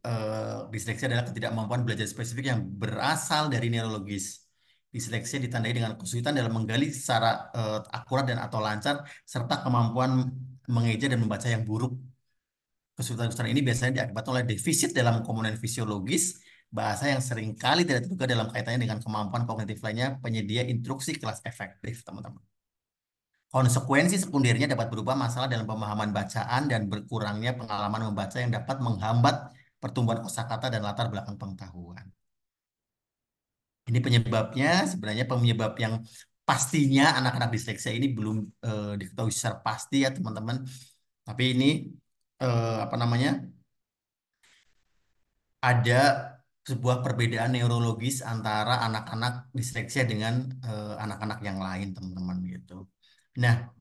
disleksia adalah ketidakmampuan belajar spesifik yang berasal dari neurologis. Disleksia ditandai dengan kesulitan dalam menggali secara akurat dan atau lancar serta kemampuan mengeja dan membaca yang buruk. Kesulitan-kesulitan ini biasanya diakibatkan oleh defisit dalam komponen fisiologis bahasa yang seringkali tidak terduga dalam kaitannya dengan kemampuan kognitif lainnya penyedia instruksi kelas efektif, teman-teman. Konsekuensi sekundernya dapat berupa masalah dalam pemahaman bacaan dan berkurangnya pengalaman membaca yang dapat menghambat pertumbuhan kosakata dan latar belakang pengetahuan. Ini penyebabnya, sebenarnya penyebab yang pastinya anak-anak disleksia ini belum diketahui secara pasti ya teman-teman. Tapi ini apa namanya, ada sebuah perbedaan neurologis antara anak-anak disleksia dengan anak-anak yang lain, teman-teman gitu. Nah,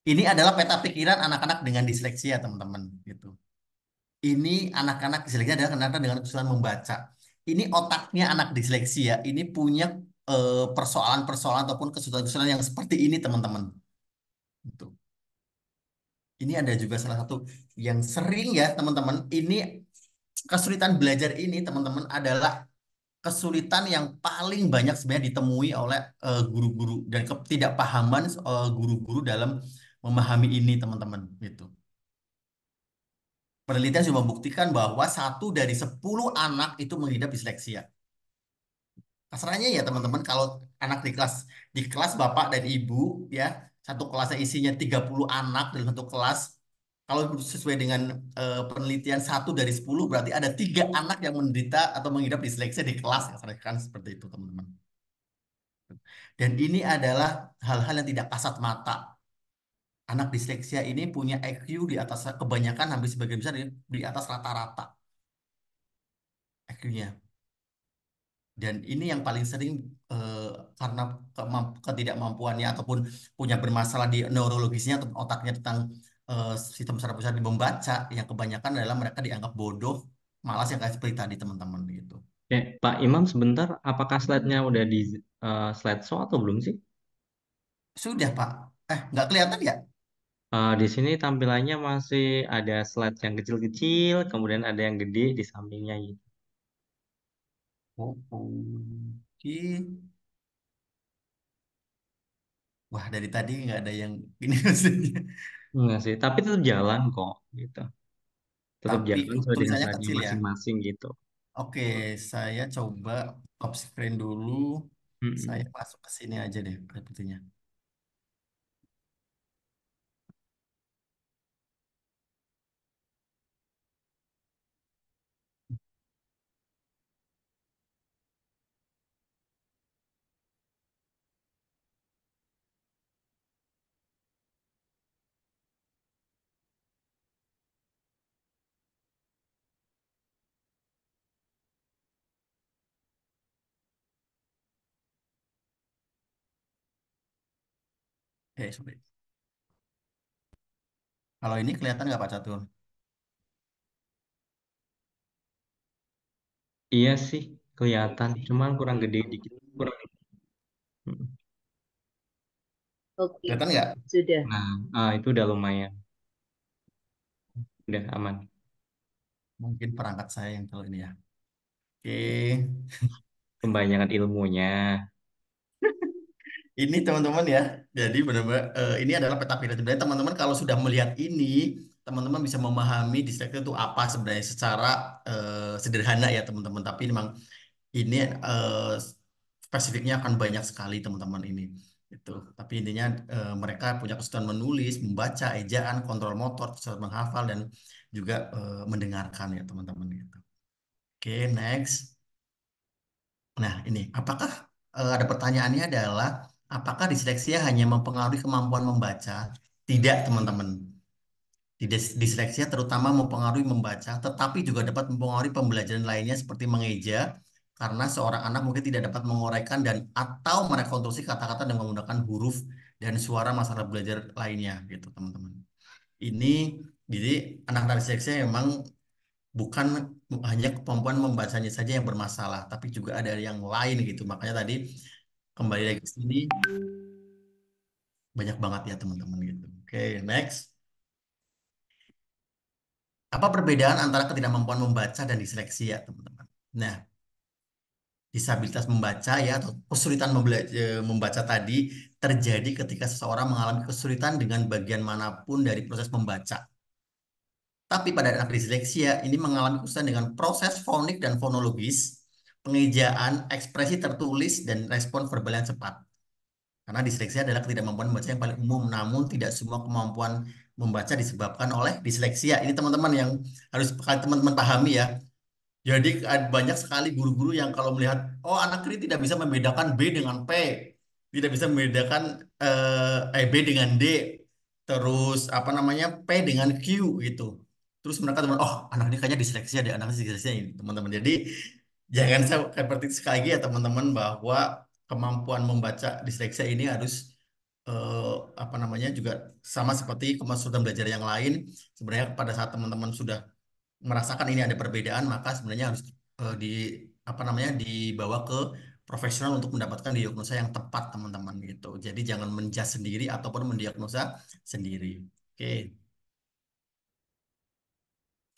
ini adalah peta pikiran anak-anak dengan disleksia, teman-teman, gitu. Ini anak-anak disleksia adalah anak-anak dengan kesulitan membaca. Ini otaknya anak disleksia, ini punya persoalan-persoalan ataupun kesulitan-kesulitan yang seperti ini, teman-teman. Gitu. Ini ada juga salah satu yang sering ya, teman-teman. Ini kesulitan belajar ini, teman-teman, adalah kesulitan yang paling banyak sebenarnya ditemui oleh guru-guru dan ketidakpahaman guru-guru dalam memahami ini teman-teman gitu. Penelitian sudah membuktikan bahwa 1 dari 10 anak itu mengidap disleksia. Kasarnya ya teman-teman, kalau anak di kelas bapak dan ibu ya, satu kelasnya isinya 30 anak dalam satu kelas. Kalau sesuai dengan penelitian 1 dari 10 berarti ada 3 anak yang menderita atau mengidap disleksia di kelas. Kasarnya kan seperti itu teman-teman. Dan ini adalah hal-hal yang tidak kasat mata. Anak disleksia ini punya IQ di atas kebanyakan, hampir sebagian besar di atas rata-rata IQ-nya. Dan ini yang paling sering karena ketidakmampuannya ataupun punya bermasalah di neurologisnya atau otaknya tentang sistem saraf pusat di membaca, yang kebanyakan adalah mereka dianggap bodoh, malas yang kayak seperti tadi teman-teman gitu. Oke, Pak Imam sebentar, apakah slide-nya udah di slide show atau belum sih? Sudah Pak. Nggak kelihatan ya? Di sini tampilannya masih ada slide yang kecil-kecil, kemudian ada yang gede di sampingnya gitu. Oh, oke. Wah, dari tadi nggak ada yang ini maksudnya. Enggak sih, tapi tetap jalan kok gitu. Tetap Tapi jalan sesuai dengan tulisannya slide-nya kecil ya. masing-masing gitu. Oke, saya coba top screen dulu. Saya Mm-mm. masuk ke sini aja deh, sepertinya. Sorry. Kalau ini kelihatan nggak Pak Catur? Iya sih, kelihatan, cuman kurang gede dikit. Kurang. Mm. Oke, Kelihatan nggak? sudah. Nah, itu udah lumayan, udah aman. Mungkin perangkat saya yang kalau ini ya. Oke, Kebanyakan ilmunya. ini teman-teman ya. Jadi benar-benar ini adalah peta piramid. Sebenarnya teman-teman kalau sudah melihat ini, teman-teman bisa memahami disleksia itu apa sebenarnya secara sederhana ya teman-teman. Tapi memang ini spesifiknya akan banyak sekali teman-teman ini. Itu. Tapi intinya mereka punya kesulitan menulis, membaca, ejaan, kontrol motor, kesulitan menghafal dan juga mendengarkan ya teman-teman gitu. Oke, next. Nah, ini apakah ada pertanyaannya adalah apakah disleksia hanya mempengaruhi kemampuan membaca? Tidak, teman-teman. Disleksia terutama mempengaruhi membaca, tetapi juga dapat mempengaruhi pembelajaran lainnya seperti mengeja, karena seorang anak mungkin tidak dapat menguraikan dan atau merekonstruksi kata-kata dengan menggunakan huruf dan suara masalah belajar lainnya, gitu, teman-teman. Ini jadi anak disleksia memang bukan hanya kemampuan membacanya saja yang bermasalah, tapi juga ada yang lain gitu. Makanya tadi kembali lagi ke sini banyak banget ya teman-teman gitu. Oke, next. Apa perbedaan antara ketidakmampuan membaca dan disleksia, teman-teman? Nah, disabilitas membaca ya atau kesulitan membaca tadi terjadi ketika seseorang mengalami kesulitan dengan bagian manapun dari proses membaca. Tapi pada anak disleksia ini mengalami kesulitan dengan proses fonik dan fonologis, pengejaan, ekspresi tertulis, dan respon verbal yang cepat. Karena disleksia adalah ketidakmampuan membaca yang paling umum, namun tidak semua kemampuan membaca disebabkan oleh disleksia. Ini teman-teman yang harus teman-teman pahami ya. Jadi banyak sekali guru-guru yang kalau melihat, oh anak ini tidak bisa membedakan B dengan P, tidak bisa membedakan B dengan D, terus apa namanya P dengan Q gitu. Terus mereka teman, oh anak ini kayaknya disleksia deh, anak ini disleksia ini teman-teman. Jadi jangan seperti itu sekali lagi ya teman-teman bahwa kemampuan membaca disleksia ini harus eh, apa namanya juga sama seperti kesulitan belajar yang lain. Sebenarnya pada saat teman-teman sudah merasakan ini ada perbedaan, maka sebenarnya harus di apa namanya dibawa ke profesional untuk mendapatkan diagnosa yang tepat teman-teman gitu. Jadi jangan menjudge sendiri ataupun mendiagnosa sendiri. Oke,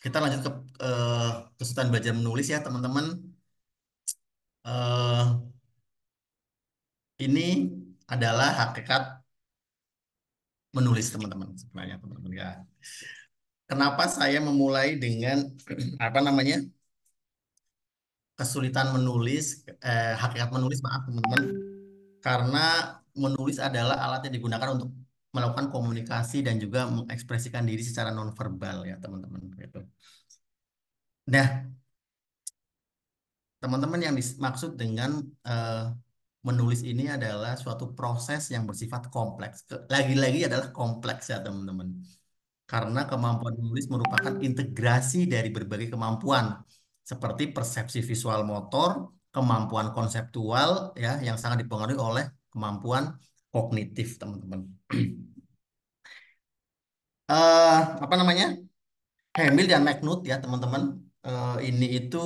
kita lanjut ke kesulitan belajar menulis ya teman-teman. Eh, ini adalah hakikat menulis teman-teman sebenarnya teman-teman ya. Kenapa saya memulai dengan apa namanya kesulitan menulis, hakikat menulis, maaf teman-teman, karena menulis adalah alat yang digunakan untuk melakukan komunikasi dan juga mengekspresikan diri secara nonverbal ya teman-teman. Gitu. Nah, teman-teman yang dimaksud dengan eh, menulis ini adalah suatu proses yang bersifat kompleks. Lagi-lagi adalah kompleks ya teman-teman. Karena kemampuan menulis merupakan integrasi dari berbagai kemampuan seperti persepsi visual motor, kemampuan konseptual ya yang sangat dipengaruhi oleh kemampuan kognitif teman-teman. Apa namanya? Hamill dan McNutt ya teman-teman. Ini itu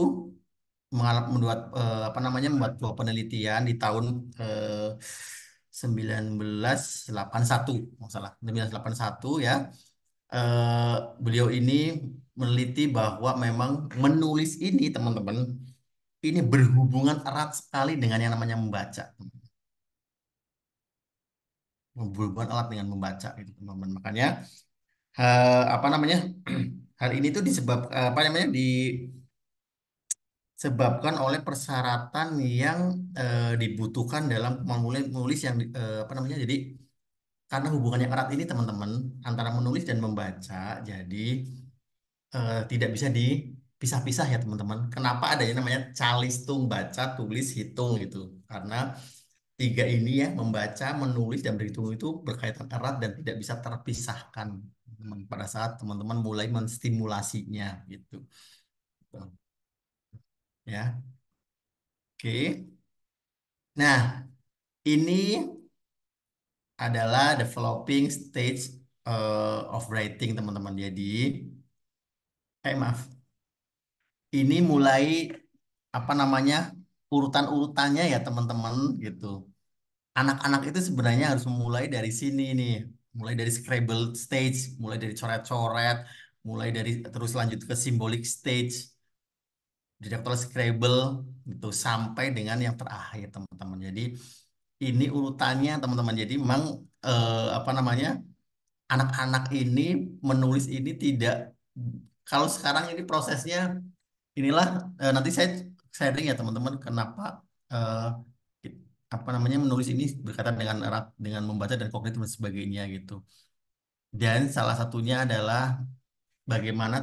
membuat apa namanya membuat sebuah penelitian di tahun 1981 masalah 1981 ya. Beliau ini meneliti bahwa memang menulis ini teman-teman ini berhubungan erat sekali dengan yang namanya membaca, berhubungan erat dengan membaca gitu teman-teman. Makanya apa namanya hal ini tuh apa namanya disebabkan oleh persyaratan yang dibutuhkan dalam menulis yang apa namanya jadi karena hubungannya erat ini teman-teman antara menulis dan membaca jadi tidak bisa dipisah-pisah ya teman-teman. Kenapa adanya namanya calistung baca tulis hitung gitu? Karena tiga ini ya membaca, menulis dan berhitung itu berkaitan erat dan tidak bisa terpisahkan pada saat teman-teman mulai menstimulasinya gitu. Ya, oke. Nah, ini adalah developing stage of writing teman-teman. Jadi, maaf. Ini mulai apa namanya urutan-urutannya ya teman-teman gitu. Anak-anak itu sebenarnya harus memulai dari sini nih, mulai dari Scrabble stage, mulai dari coret-coret, mulai dari terus lanjut ke symbolic stage, digital Scrabble gitu sampai dengan yang terakhir teman-teman. Jadi ini urutannya teman-teman. Jadi memang apa namanya anak-anak ini menulis ini tidak kalau sekarang ini prosesnya inilah nanti saya sharing ya teman-teman kenapa eh, apa namanya menulis ini berkaitan dengan erat dengan membaca dan kognitif dan sebagainya gitu. Dan salah satunya adalah bagaimana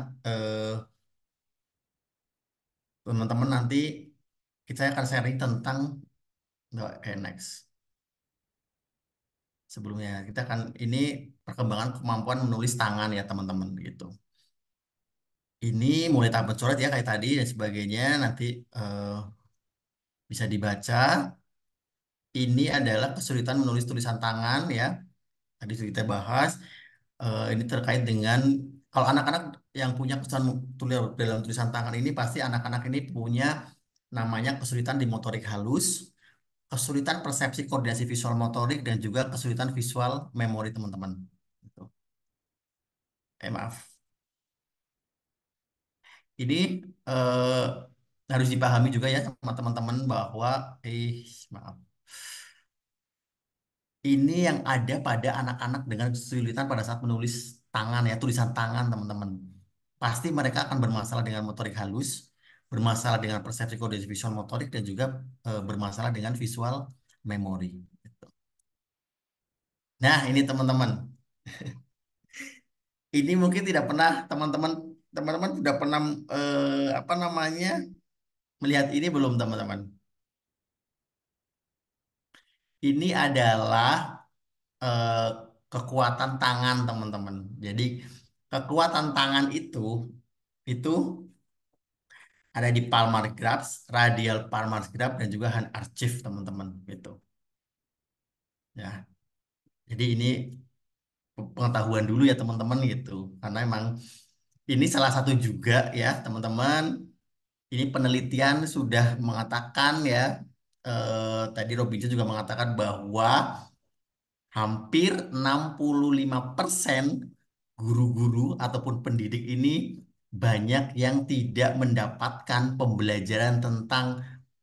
teman-teman nanti kita akan sharing tentang next. Sebelumnya kita akan ini perkembangan kemampuan menulis tangan ya teman-teman gitu. Ini mulai tahap mencoret ya kayak tadi dan sebagainya nanti eh, bisa dibaca. Ini adalah kesulitan menulis tulisan tangan ya. Tadi sudah kita bahas. Ini terkait dengan kalau anak-anak yang punya kesulitan tulis dalam tulisan tangan ini pasti anak-anak ini punya namanya kesulitan di motorik halus, kesulitan persepsi koordinasi visual motorik dan juga kesulitan visual memori teman-teman. Gitu. Maaf. Ini eh, harus dipahami juga ya sama teman-teman bahwa maaf. Ini yang ada pada anak-anak dengan kesulitan pada saat menulis tangan ya, tulisan tangan teman-teman. Pasti mereka akan bermasalah dengan motorik halus, bermasalah dengan persepsi koordinasi visual motorik dan juga bermasalah dengan visual memory. Gitu. Nah, ini teman-teman. Ini mungkin tidak pernah teman-teman sudah pernah apa namanya melihat ini belum teman-teman? Ini adalah eh, kekuatan tangan teman-teman. Jadi kekuatan tangan itu ada di palmar grasp, radial palmar grasp dan juga hand archive teman-teman gitu. Ya. Jadi ini pengetahuan dulu ya teman-teman gitu. Karena emang ini salah satu juga ya teman-teman. Ini penelitian sudah mengatakan ya tadi Robinson juga mengatakan bahwa hampir 65% guru-guru ataupun pendidik ini banyak yang tidak mendapatkan pembelajaran tentang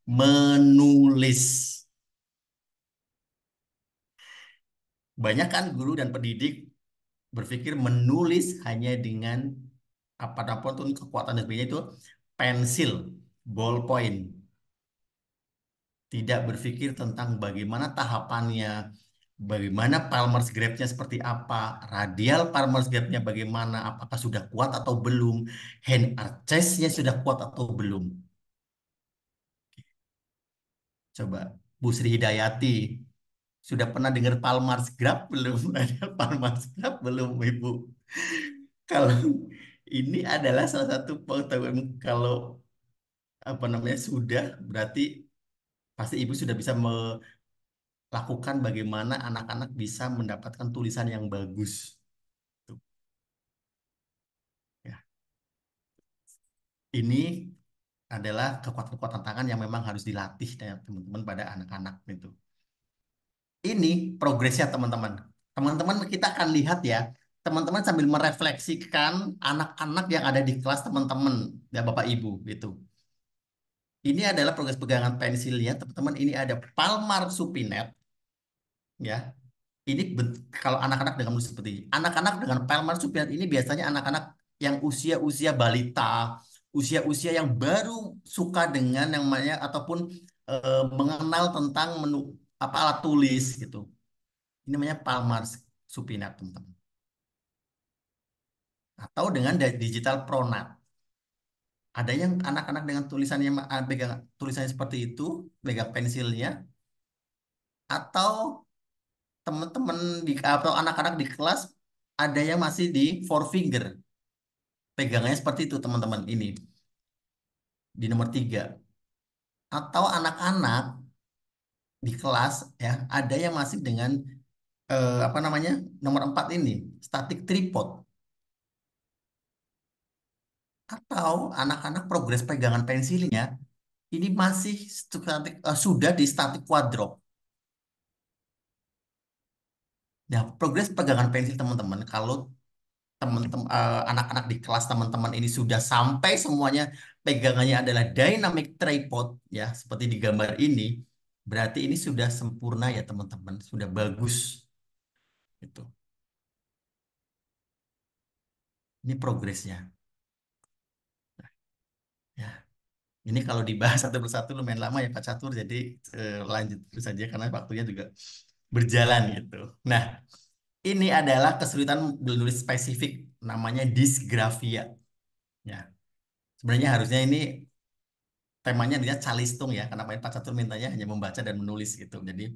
menulis. Banyak kan guru dan pendidik berpikir menulis hanya dengan apapun kekuatan dan sebagainya itu pensil, ballpoint. Tidak berpikir tentang bagaimana tahapannya, bagaimana Palmer's graph-nya seperti apa, radial Palmer's graph-nya bagaimana, apakah sudah kuat atau belum, hand arches-nya sudah kuat atau belum. Coba Bu Sri Hidayati, sudah pernah dengar Palmer's graph belum? Ada Palmer's graph belum, Ibu? Kalau ini adalah salah satu pengetahuan, kalau apa namanya sudah, berarti pasti Ibu sudah bisa melakukan bagaimana anak-anak bisa mendapatkan tulisan yang bagus. Tuh, ya. Ini adalah kekuatan-kekuatan tangan yang memang harus dilatih ya, teman-teman pada anak-anak itu. Ini progresnya teman-teman. Teman-teman kita akan lihat ya, teman-teman sambil merefleksikan anak-anak yang ada di kelas teman-teman ya Bapak Ibu gitu. Ini adalah progres pegangan pensilnya teman-teman. Ini ada Palmar Supinet ya. Ini kalau anak-anak dengan menulis seperti ini. Anak-anak dengan Palmar Supinet ini biasanya anak-anak yang usia-usia balita, usia-usia yang baru suka dengan yang namanya ataupun mengenal tentang menu apa alat tulis gitu. Ini namanya Palmar Supinat, teman-teman. Atau dengan digital pronat. Ada yang anak-anak dengan tulisannya pegang tulisannya seperti itu, pegang pensilnya, atau teman-teman di atau anak-anak di kelas ada yang masih di four finger. Pegangannya seperti itu, teman-teman. Ini di nomor 3. Atau anak-anak di kelas ya, ada yang masih dengan apa namanya? Nomor 4 ini, static tripod. Atau anak-anak progres pegangan pensilnya ini masih sudah di static quadrop. Nah, progres pegangan pensil teman-teman, kalau teman-teman anak-anak di kelas teman-teman ini sudah sampai semuanya pegangannya adalah dynamic tripod ya, seperti di gambar ini, berarti ini sudah sempurna ya teman-teman, sudah bagus itu. Ini progresnya. Ya, ini kalau dibahas satu persatu lumayan lama ya Pak Catur, jadi lanjut terus saja karena waktunya juga berjalan gitu. Nah, ini adalah kesulitan menulis spesifik namanya dysgraphia. Ya, sebenarnya harusnya ini temanya dia calistung ya, karena Pak Catur mintanya hanya membaca dan menulis gitu. Jadi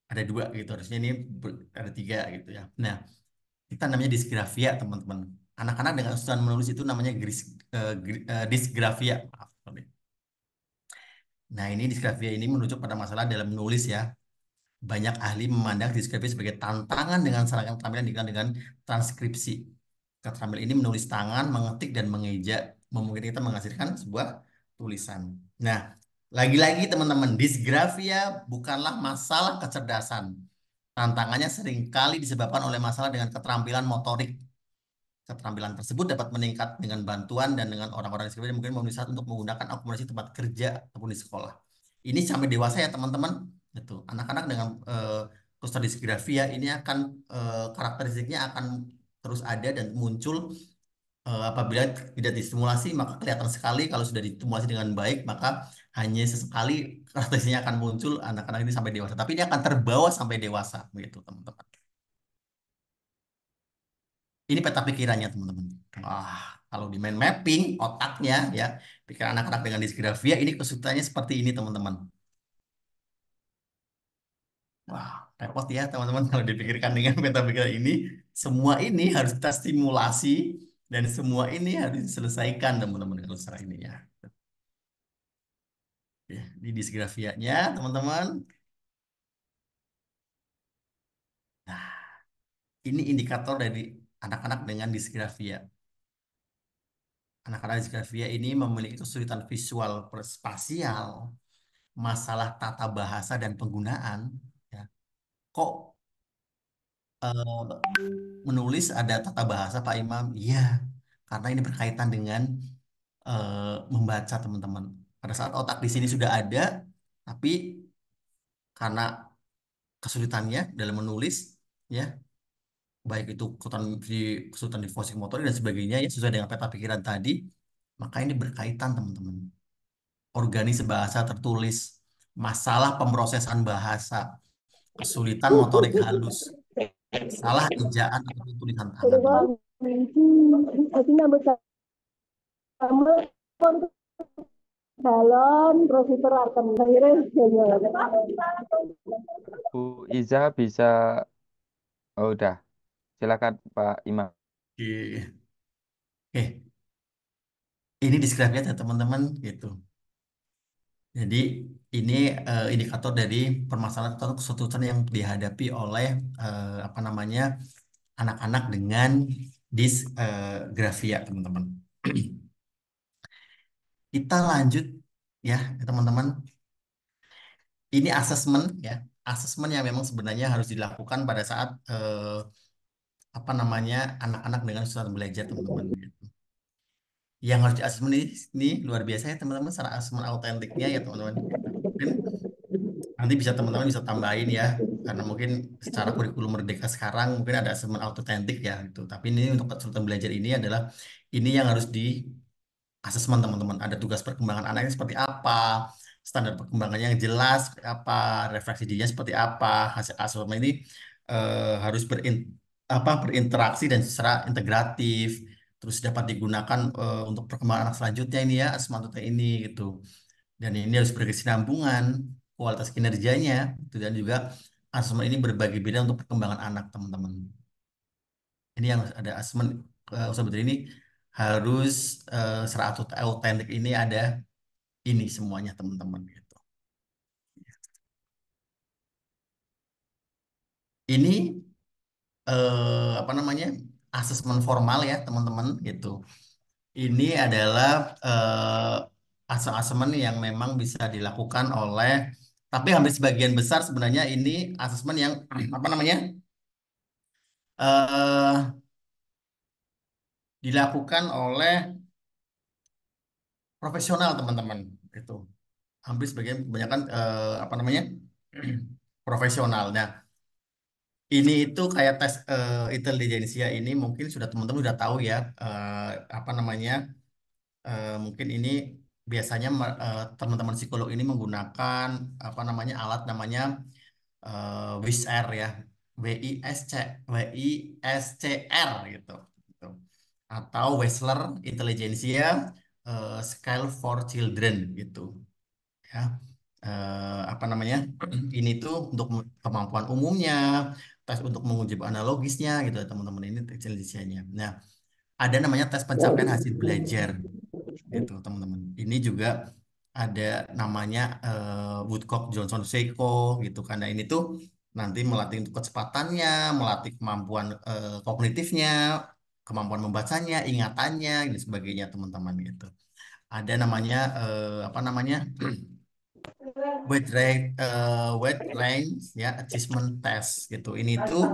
ada 2 gitu, harusnya ini ada 3 gitu ya. Nah, kita namanya dysgraphia teman-teman. Anak-anak dengan kesulitan menulis itu namanya dysgraphia. Maaf. Nah, ini dysgraphia ini menunjuk pada masalah dalam menulis ya. Banyak ahli memandang deskripsi sebagai tantangan dengan seragam keterampilan dengan transkripsi. Keterampilan ini menulis tangan, mengetik, dan mengeja. Memungkinkan kita menghasilkan sebuah tulisan. Nah, lagi-lagi teman-teman, dysgraphia bukanlah masalah kecerdasan. Tantangannya seringkali disebabkan oleh masalah dengan keterampilan motorik. Keterampilan tersebut dapat meningkat dengan bantuan dan dengan orang-orang yang mungkin memenuhi syarat untuk menggunakan akomodasi tempat kerja ataupun di sekolah. Ini sampai dewasa ya teman-teman. Itu anak-anak dengan kusta disgrafia ini akan karakteristiknya akan terus ada dan muncul apabila tidak distimulasi maka kelihatan sekali, kalau sudah distimulasi dengan baik maka hanya sesekali karakteristiknya akan muncul anak-anak ini sampai dewasa. Tapi ini akan terbawa sampai dewasa begitu teman-teman. Ini peta pikirannya teman-teman. Wah, kalau di mind mapping otaknya ya, pikiran anak-anak dengan disgrafia ini kesulitannya seperti ini teman-teman. Wah, repot ya teman-teman kalau dipikirkan dengan peta pikiran ini. Semua ini harus kita stimulasi dan semua ini harus diselesaikan teman-teman kalau secara ini ya. Ya, di disgrafianya teman-teman. Nah, ini indikator dari anak-anak dengan disgrafia. Anak-anak disgrafia ini memiliki kesulitan visual spasial, masalah tata bahasa dan penggunaan. Ya. Kok menulis ada tata bahasa Pak Imam? Iya, karena ini berkaitan dengan membaca teman-teman. Pada saat otak di sini sudah ada, tapi karena kesulitannya dalam menulis, ya baik itu kesulitan di fungsi motorik dan sebagainya ya sesuai dengan peta pikiran tadi, maka ini berkaitan teman-teman. Organisasi bahasa tertulis, masalah pemrosesan bahasa, kesulitan motorik halus, salah ejaan atau tulisan tangan teman-teman. Calon profesor akan akhirnya Bu Iza bisa, oh udah, silakan Pak Imam. Oke. Ini deskripsinya ya teman-teman gitu. Jadi ini indikator dari permasalahan atau kesulitan yang dihadapi oleh apa namanya anak-anak dengan disgrafia teman-teman. Kita lanjut ya teman-teman. Ini asesmen ya, asesmen yang memang sebenarnya harus dilakukan pada saat apa namanya anak-anak dengan kesulitan belajar teman-teman. Gitu. Yang harus di asesmen ini luar biasa ya teman-teman, secara asesmen autentiknya ya teman-teman. Gitu. Mungkin nanti bisa teman-teman bisa tambahin ya, karena mungkin secara kurikulum Merdeka sekarang mungkin ada asesmen autentik ya gitu. Tapi ini untuk kesulitan belajar ini adalah ini yang harus di asesmen teman-teman. Ada tugas perkembangan anaknya seperti apa, standar perkembangannya yang jelas seperti apa, refleksi dirinya seperti apa. Hasil asesmen ini harus berinteraksi dan secara integratif. Terus dapat digunakan untuk perkembangan anak selanjutnya ini ya, asesmen ini gitu. Dan ini harus berkesinambungan kualitas kinerjanya gitu. Dan juga asesmen ini berbagi beda untuk perkembangan anak teman-teman. Ini yang ada asesmen usaha betul ini harus secara autentik ini ada ini semuanya teman-teman gitu. Ini apa namanya asesmen formal ya teman-teman gitu. Ini adalah asesmen yang memang bisa dilakukan oleh tapi hampir sebagian besar sebenarnya ini asesmen yang apa namanya eh dilakukan oleh profesional teman-teman itu hampir sebagian kebanyakan apa namanya profesional. Nah ini itu kayak tes intelijensia ini mungkin sudah teman-teman sudah tahu ya apa namanya mungkin ini biasanya teman-teman psikolog ini menggunakan apa namanya alat namanya WISR ya, WISCR gitu, gitu. Atau Wechsler Intelligentsia Scale for Children gitu ya. Apa namanya? Ini tuh untuk kemampuan umumnya, tes untuk menguji analogisnya gitu ya, teman-teman ini intelligensianya. Nah, ada namanya tes pencapaian hasil belajar gitu teman-teman. Ini juga ada namanya Woodcock Johnson Seiko gitu karena ini tuh nanti melatih untuk kecepatannya, melatih kemampuan kognitifnya, kemampuan membacanya, ingatannya dan sebagainya teman-teman gitu. Ada namanya apa namanya weight range ya achievement test gitu. Ini tuh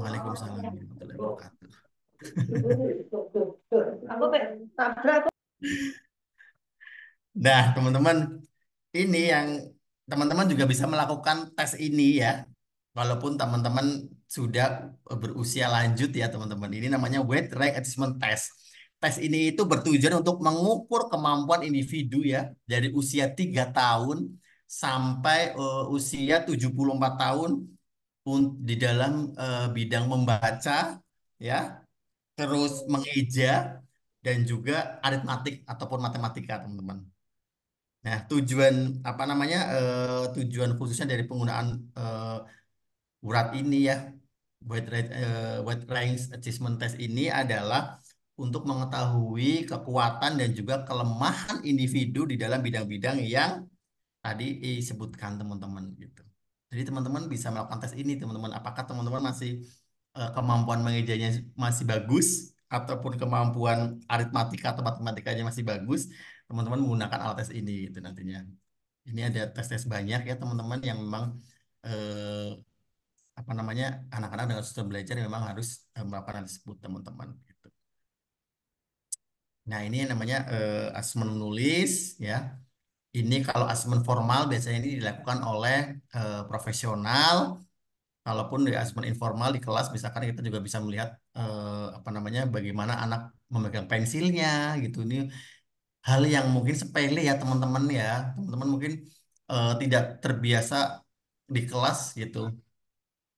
Waalaikumsalam warahmatullahi wabarakatuh. aku kayak tabrak. Nah, teman-teman, ini yang teman-teman juga bisa melakukan tes ini ya. Walaupun teman-teman sudah berusia lanjut ya, teman-teman. Ini namanya weight range assessment test. Tes ini itu bertujuan untuk mengukur kemampuan individu ya dari usia 3 tahun sampai usia 74 tahun di dalam bidang membaca ya, terus mengeja dan juga aritmatik ataupun matematika, teman-teman. Nah, tujuan apa namanya tujuan khususnya dari penggunaan urat ini ya, weight range assessment test ini adalah untuk mengetahui kekuatan dan juga kelemahan individu di dalam bidang-bidang yang tadi disebutkan teman-teman gitu. Jadi teman-teman bisa melakukan tes ini teman-teman. Apakah teman-teman masih kemampuan mengejanya masih bagus ataupun kemampuan aritmatika atau matematikanya masih bagus, teman-teman menggunakan alat tes ini gitu nantinya. Ini ada tes-tes banyak ya teman-teman yang memang eh, apa namanya anak-anak dengan sistem belajar yang memang harus melakukan hal tersebut teman-teman gitu. Nah ini yang namanya asesmen menulis ya. Ini kalau asesmen formal biasanya ini dilakukan oleh profesional Kalaupun di asesmen informal di kelas, misalkan kita juga bisa melihat apa namanya, bagaimana anak memegang pensilnya gitu. Ini hal yang mungkin sepele ya teman-teman ya. Teman-teman mungkin tidak terbiasa di kelas gitu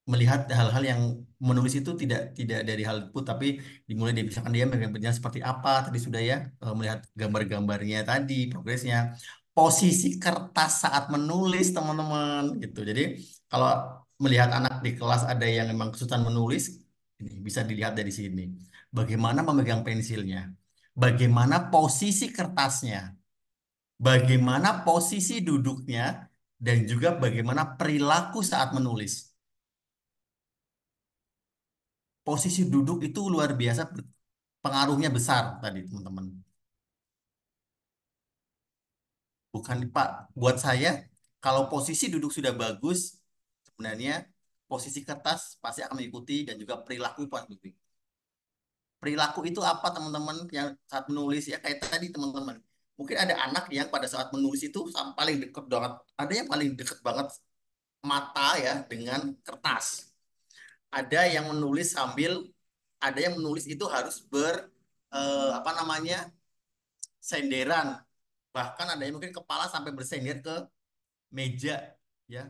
melihat hal-hal yang menulis itu tidak dari hal itu, tapi dimulai dari misalkan dia menggambarnya seperti apa tadi sudah ya, melihat gambar-gambarnya tadi, progresnya, posisi kertas saat menulis teman-teman gitu. Jadi kalau melihat anak di kelas ada yang memang kesulitan menulis, ini bisa dilihat dari sini. Bagaimana memegang pensilnya, bagaimana posisi kertasnya, bagaimana posisi duduknya, dan juga bagaimana perilaku saat menulis. Posisi duduk itu luar biasa pengaruhnya besar tadi teman-teman. Bukan Pak, buat saya kalau posisi duduk sudah bagus, sebenarnya posisi kertas pasti akan mengikuti dan juga perilaku pasti mengikuti. Perilaku itu apa teman-teman yang saat menulis ya kayak tadi teman-teman. Mungkin ada anak yang pada saat menulis itu paling dekat banget, ada yang paling dekat banget mata ya dengan kertas. Ada yang menulis sambil, ada yang menulis itu harus apa namanya, senderan, bahkan ada yang mungkin kepala sampai bersender ke meja ya,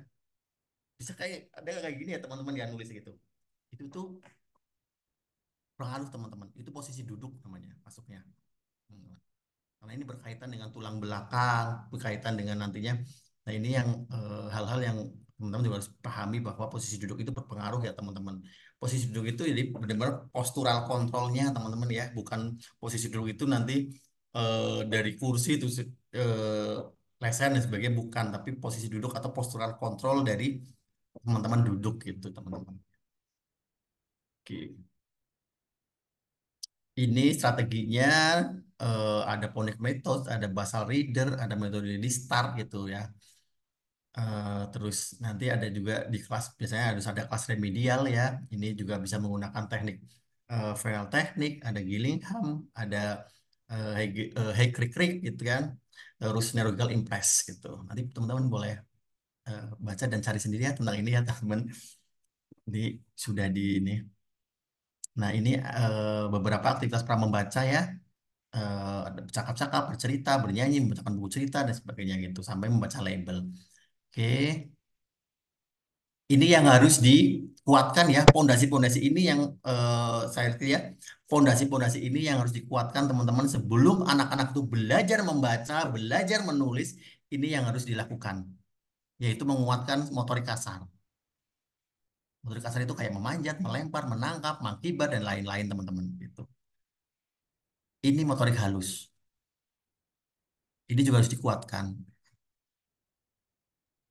bisa kayak ada kayak gini ya teman-teman yang nulis gitu. Itu tuh pengaruh teman-teman, itu posisi duduk namanya masuknya. Hmm. Karena ini berkaitan dengan tulang belakang, berkaitan dengan nantinya. Nah ini yang hal-hal yang teman-teman juga harus pahami bahwa posisi duduk itu berpengaruh ya teman-teman. Posisi duduk itu jadi benar-benar postural kontrolnya teman-teman ya, bukan posisi duduk itu nanti dari kursi itu eh, lesehan dan sebagainya, bukan, tapi posisi duduk atau postural kontrol dari teman-teman duduk gitu teman-teman. Oke. Ini strateginya ada phonics method, ada basal reader, ada metode di start gitu ya. Terus nanti ada juga di kelas biasanya harus ada kelas remedial ya. Ini juga bisa menggunakan teknik Frenel teknik, ada Gillingham, ada Hay-Crick gitu kan. Terus Neurogal Impress gitu. Nanti teman-teman boleh baca dan cari sendiri ya tentang ini ya teman-teman. Ini sudah di ini. Nah ini beberapa aktivitas pramembaca ya. Ada bercakap-cakap, bercerita, bernyanyi, membacakan buku cerita dan sebagainya gitu sampai membaca label. Oke, ini yang harus dikuatkan ya. Pondasi-pondasi ini yang saya lihat ya. Pondasi-pondasi ini yang harus dikuatkan teman-teman sebelum anak-anak itu belajar membaca, belajar menulis. Ini yang harus dilakukan, yaitu menguatkan motorik kasar. Motorik kasar itu kayak memanjat, melempar, menangkap, mengkibar dan lain-lain teman-teman gitu. Ini motorik halus. Ini juga harus dikuatkan.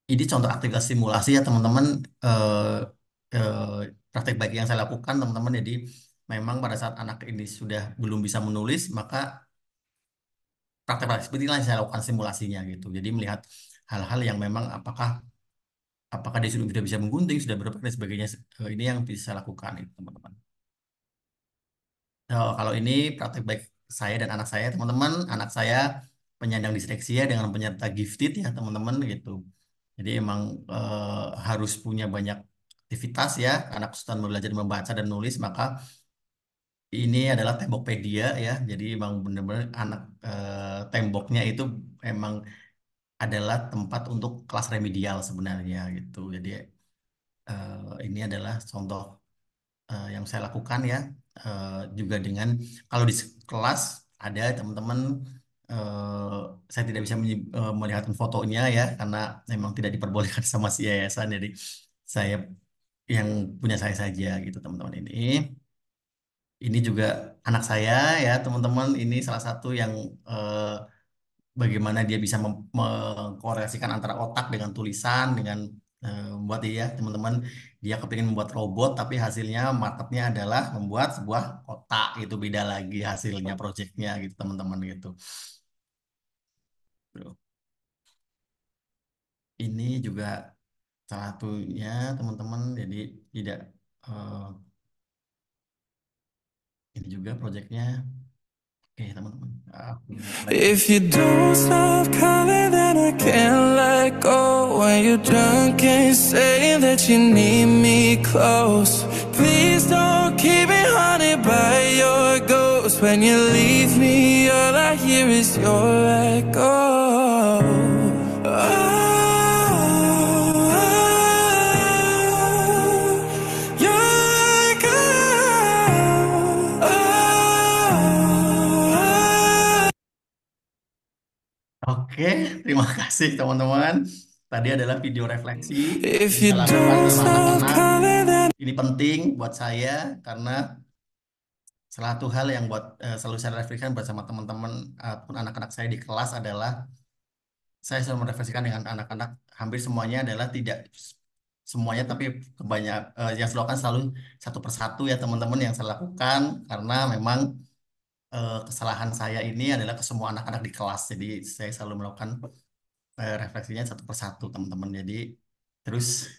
Ini contoh aktivitas simulasi ya teman-teman, eh, praktek baik yang saya lakukan teman-teman. Jadi memang pada saat anak ini sudah belum bisa menulis, maka praktek-praktek seperti inilah yang saya lakukan simulasinya gitu. Jadi melihat hal-hal yang memang apakah dia sudah tidak bisa menggunting, sudah berapa dan sebagainya. Ini yang bisa saya lakukan itu teman-teman. Kalau ini praktek baik saya dan anak saya teman-teman. Anak saya penyandang disleksia dengan penyerta gifted ya teman-teman gitu. Jadi emang harus punya banyak aktivitas ya. Anak kesulitan belajar membaca dan nulis, maka ini adalah tembokpedia ya. Jadi emang benar-benar anak temboknya itu emang adalah tempat untuk kelas remedial sebenarnya gitu. Jadi ini adalah contoh yang saya lakukan ya. Juga dengan kalau di kelas ada teman-teman, eh, saya tidak bisa melihat fotonya ya karena memang tidak diperbolehkan sama si yayasan, jadi saya yang punya saya saja gitu teman-teman. Ini juga anak saya ya teman-teman, ini salah satu yang bagaimana dia bisa mengkorelasikan antara otak dengan tulisan dengan membuat dia teman-teman, dia kepingin membuat robot tapi hasilnya marketnya adalah membuat sebuah kotak, itu beda lagi hasilnya proyeknya gitu teman-teman gitu. Bro. Ini juga salah satunya teman-teman, jadi tidak eh, ini juga proyeknya. Oke, teman-teman. Aku mulai. If you don't stop calling, then I can't let go. When you're drunk and saying that you need me close, please don't keep me haunted by your ghost. When you leave me, all I hear is your echo. Oke, terima kasih teman-teman. Tadi adalah video refleksi If yang you saya lakukan don't bersama stop anak-anak. calling, then Ini penting buat saya karena salah satu hal yang selalu saya refleksikan bersama teman-teman ataupun anak-anak saya di kelas adalah saya selalu merefleksikan dengan anak-anak hampir semuanya adalah tidak semuanya tapi yang saya lakukan selalu satu persatu ya teman-teman yang saya lakukan karena memang kesalahan saya ini adalah ke semua anak-anak di kelas. Jadi saya selalu melakukan refleksinya satu persatu teman-teman. Jadi terus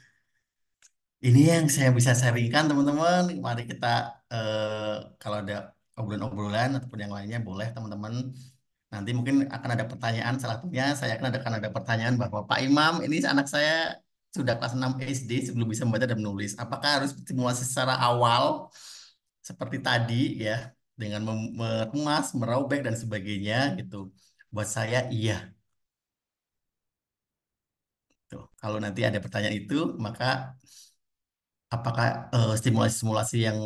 ini yang saya bisa sharingkan teman-teman. Mari kita kalau ada obrolan-obrolan ataupun yang lainnya boleh teman-teman. Nanti mungkin akan ada pertanyaan. Salah satunya saya akan ada pertanyaan bahwa Pak Imam, ini anak saya sudah kelas 6 SD sebelum bisa membaca dan menulis. Apakah harus stimulasi secara awal seperti tadi ya dengan meremas, merobek dan sebagainya gitu. Buat saya iya. Tuh, kalau nanti ada pertanyaan itu, maka apakah stimulasi-stimulasi yang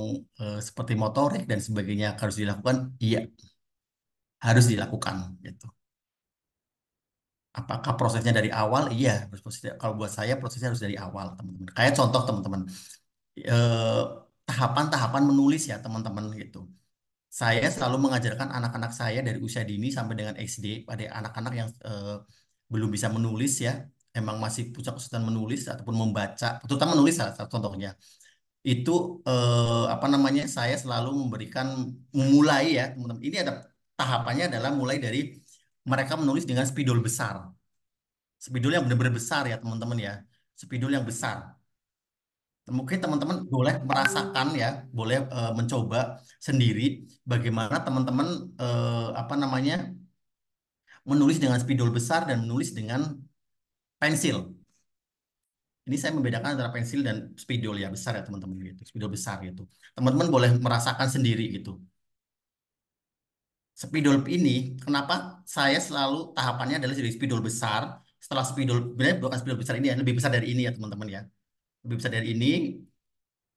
seperti motorik dan sebagainya harus dilakukan? Iya, harus dilakukan gitu. Apakah prosesnya dari awal? Iya, kalau buat saya prosesnya harus dari awal, teman-teman. Kayak contoh teman-teman, eh, tahapan-tahapan menulis ya, teman-teman gitu. Saya selalu mengajarkan anak-anak saya dari usia dini sampai dengan SD pada anak-anak yang belum bisa menulis ya, emang masih punya kesulitan menulis ataupun membaca, terutama menulis salah satu contohnya. Itu apa namanya? Saya selalu memberikan memulai ya, teman-teman. Ini ada tahapannya adalah mulai dari mereka menulis dengan spidol besar. Spidol yang benar-benar besar ya, teman-teman ya. Spidol yang besar. Mungkin teman-teman boleh merasakan ya, boleh mencoba sendiri bagaimana teman-teman apa namanya menulis dengan spidol besar dan menulis dengan pensil. Ini saya membedakan antara pensil dan spidol ya besar ya teman-teman gitu, spidol besar gitu. Teman-teman boleh merasakan sendiri gitu. Spidol ini, kenapa saya selalu tahapannya adalah jadi spidol besar. Setelah spidol, sebenarnya bukan spidol besar ini ya, lebih besar dari ini ya teman-teman ya. Lebih besar dari ini,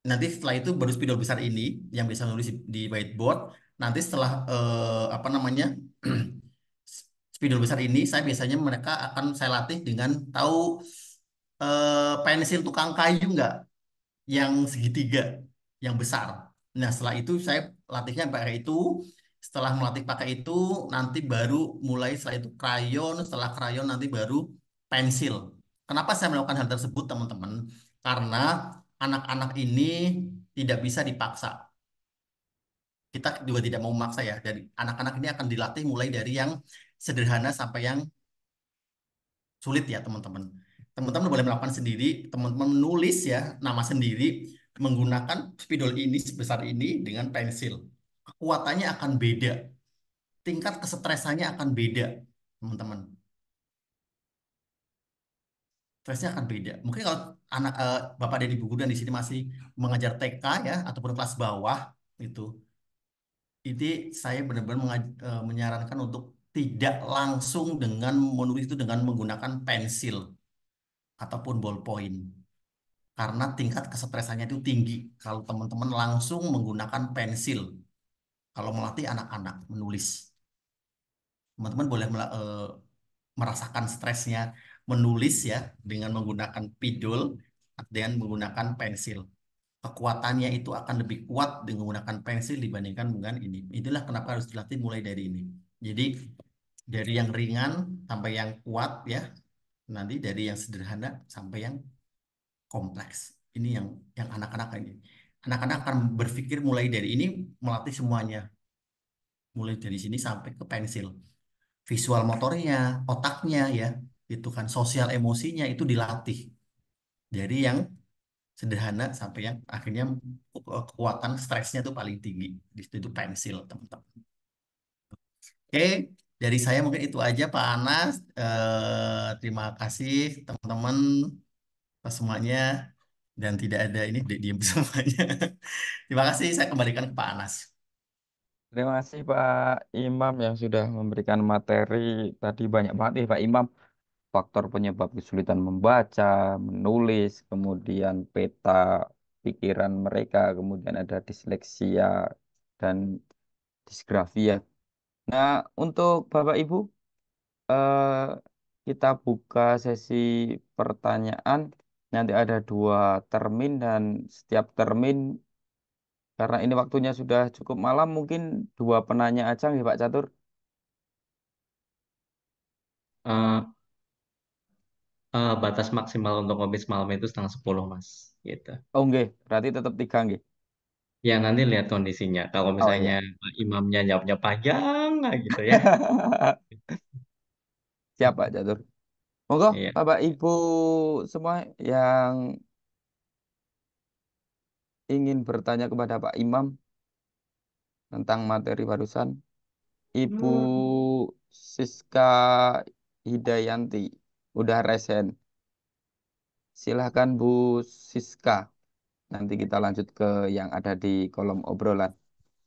nanti setelah itu baru spidol besar ini yang bisa menulis di whiteboard. Nanti setelah apa namanya spidol besar ini, saya biasanya mereka akan saya latih dengan tahu pensil tukang kayu nggak yang segitiga, yang besar. Nah setelah itu saya latihnya pakai itu. Setelah melatih pakai itu, nanti baru mulai setelah itu krayon. Setelah krayon nanti baru pensil. Kenapa saya melakukan hal tersebut, teman-teman? Karena anak-anak ini tidak bisa dipaksa. Kita juga tidak mau memaksa ya. Dari anak-anak ini akan dilatih mulai dari yang sederhana sampai yang sulit ya, teman-teman. Teman-teman boleh melakukan sendiri. Teman-teman menulis ya nama sendiri menggunakan spidol ini sebesar ini dengan pensil. Kekuatannya akan beda. Tingkat kesetresannya akan beda, teman-teman. Stresnya akan beda. Mungkin kalau anak Bapak dan Ibu guru dan di sini masih mengajar TK ya ataupun kelas bawah itu, ini saya benar-benar menyarankan untuk tidak langsung dengan menulis itu dengan menggunakan pensil ataupun ballpoint. Karena tingkat kesetresannya itu tinggi kalau teman-teman langsung menggunakan pensil. Kalau melatih anak-anak menulis, teman-teman boleh merasakan stresnya menulis ya dengan menggunakan pidol dengan menggunakan pensil. Kekuatannya itu akan lebih kuat dengan menggunakan pensil dibandingkan dengan ini. Itulah kenapa harus dilatih mulai dari ini. Jadi dari yang ringan sampai yang kuat ya. Nanti dari yang sederhana sampai yang kompleks. Ini yang anak-anak ini. Anak-anak akan berpikir mulai dari ini melatih semuanya. Mulai dari sini sampai ke pensil. Visual motornya, otaknya ya, itu kan sosial emosinya itu dilatih dari yang sederhana sampai yang akhirnya kekuatan stresnya itu paling tinggi di situ itu pensil teman-teman. Oke, dari saya mungkin itu aja Pak Anas. Terima kasih teman-teman atas semuanya dan tidak ada ini diam semuanya. Terima kasih, saya kembalikan ke Pak Anas. Terima kasih Pak Imam yang sudah memberikan materi tadi banyak banget nih Pak Imam. Faktor penyebab kesulitan membaca, menulis, kemudian peta pikiran mereka, kemudian ada disleksia dan disgrafia. Nah, untuk Bapak Ibu, eh, kita buka sesi pertanyaan. Nanti ada 2 termin dan setiap termin, karena ini waktunya sudah cukup malam, mungkin 2 penanya aja nih Pak Catur. Eh, Batas maksimal untuk ngopi semalam itu 9:30 Mas. Gitu. Oh enggak, berarti tetap 3 nggih. Ya nanti lihat kondisinya. Kalau Oh misalnya iya. Pak Imamnya jawabnya panjang lah gitu ya. Siap Pak Catur. Monggo Iya. Bapak Ibu semua yang ingin bertanya kepada Pak Imam tentang materi barusan, Ibu Siska Hidayanti udah resen. Silahkan Bu Siska. Nanti kita lanjut ke yang ada di kolom obrolan.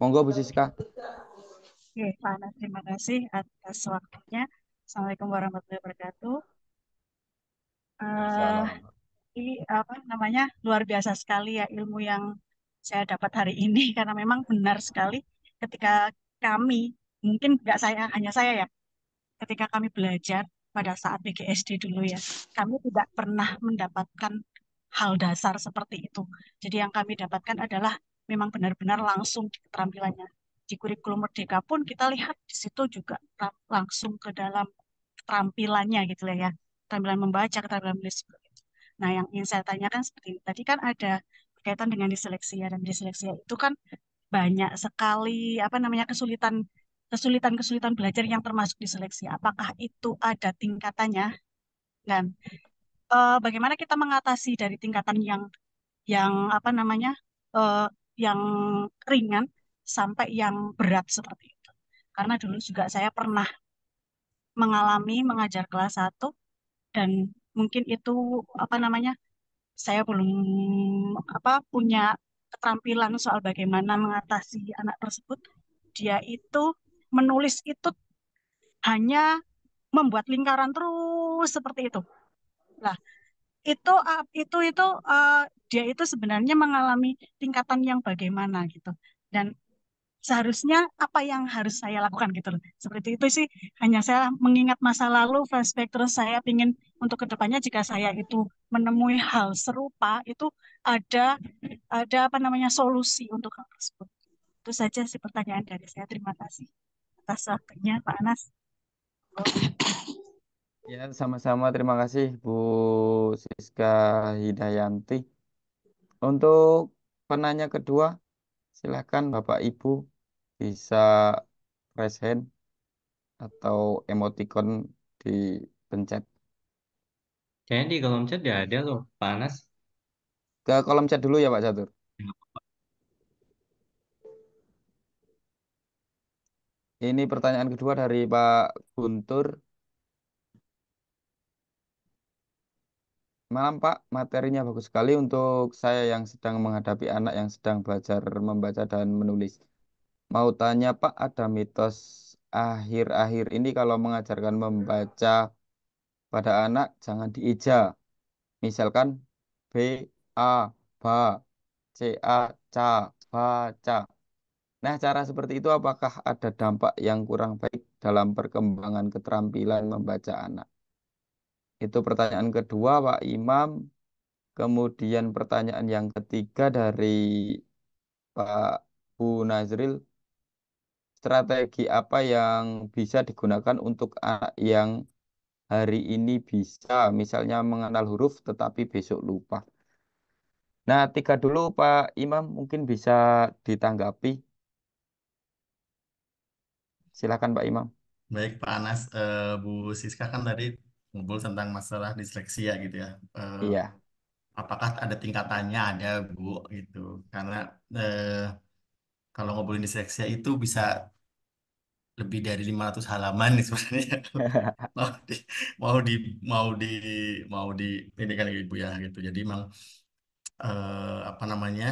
Monggo Bu Siska. Oke, Pak Anas, terima kasih atas waktunya. Assalamualaikum warahmatullahi wabarakatuh. eh Salam. ini apa namanya luar biasa sekali ya ilmu yang saya dapat hari ini karena memang benar sekali ketika kami mungkin nggak saya hanya saya ya ketika kami belajar pada saat PGSD dulu ya kami tidak pernah mendapatkan hal dasar seperti itu. Jadi yang kami dapatkan adalah memang benar-benar langsung di keterampilannya. Di kurikulum Merdeka pun kita lihat di situ juga langsung ke dalam keterampilannya gitu lah ya. Keterampilan membaca, keterampilan menulis. Nah, yang ingin saya tanyakan seperti ini. Tadi kan ada berkaitan dengan disleksia dan disleksia itu kan banyak sekali apa namanya kesulitan belajar yang termasuk disleksia. Apakah itu ada tingkatannya? Dan bagaimana kita mengatasi dari tingkatan yang apa namanya eh, yang ringan sampai yang berat seperti itu? Karena dulu juga saya pernah mengalami mengajar kelas 1 dan mungkin itu apa namanya saya belum apa punya keterampilan soal bagaimana mengatasi anak tersebut. Dia itu menulis itu hanya membuat lingkaran terus seperti itu. Lah, itu dia itu sebenarnya mengalami tingkatan yang bagaimana gitu. Dan seharusnya apa yang harus saya lakukan gitu loh. Seperti itu sih, hanya saya mengingat masa lalu, flashback terus saya ingin untuk kedepannya jika saya itu menemui hal serupa itu ada ada apa namanya solusi untuk hal tersebut. Itu saja sih pertanyaan dari saya. Terima kasih atas waktunya, Pak Anas. Ya, sama-sama terima kasih Bu Siska Hidayanti. Untuk penanya kedua, silakan Bapak Ibu bisa raise hand atau emoticon dipencet. Kayaknya di kolom chat ya ada loh, Panas. Ke kolom chat dulu ya Pak Catur. Ini pertanyaan kedua dari Pak Guntur. Malam Pak, materinya bagus sekali untuk saya yang sedang menghadapi anak yang sedang belajar membaca dan menulis. Mau tanya Pak, ada mitos akhir-akhir ini kalau mengajarkan membaca pada anak jangan dieja. Misalkan B, A, ba, C, A, ca, baca. Nah, cara seperti itu apakah ada dampak yang kurang baik dalam perkembangan keterampilan membaca anak? Itu pertanyaan kedua, Pak Imam. Kemudian pertanyaan yang ketiga dari Pak Bu Nazril, strategi apa yang bisa digunakan untuk anak yang hari ini bisa, misalnya mengenal huruf tetapi besok lupa? Nah, 3 dulu Pak Imam mungkin bisa ditanggapi. Silakan Pak Imam. Baik Pak Anas, Bu Siska kan tadi ngobrol tentang masalah disleksia gitu ya. Iya. Apakah ada tingkatannya? Ada Bu gitu. Karena kalau ngobrolin disleksia itu bisa lebih dari 500 halaman nih sebenarnya. Mau di mau di mau di mau di ini kan Ibu ya gitu. Jadi emang apa namanya?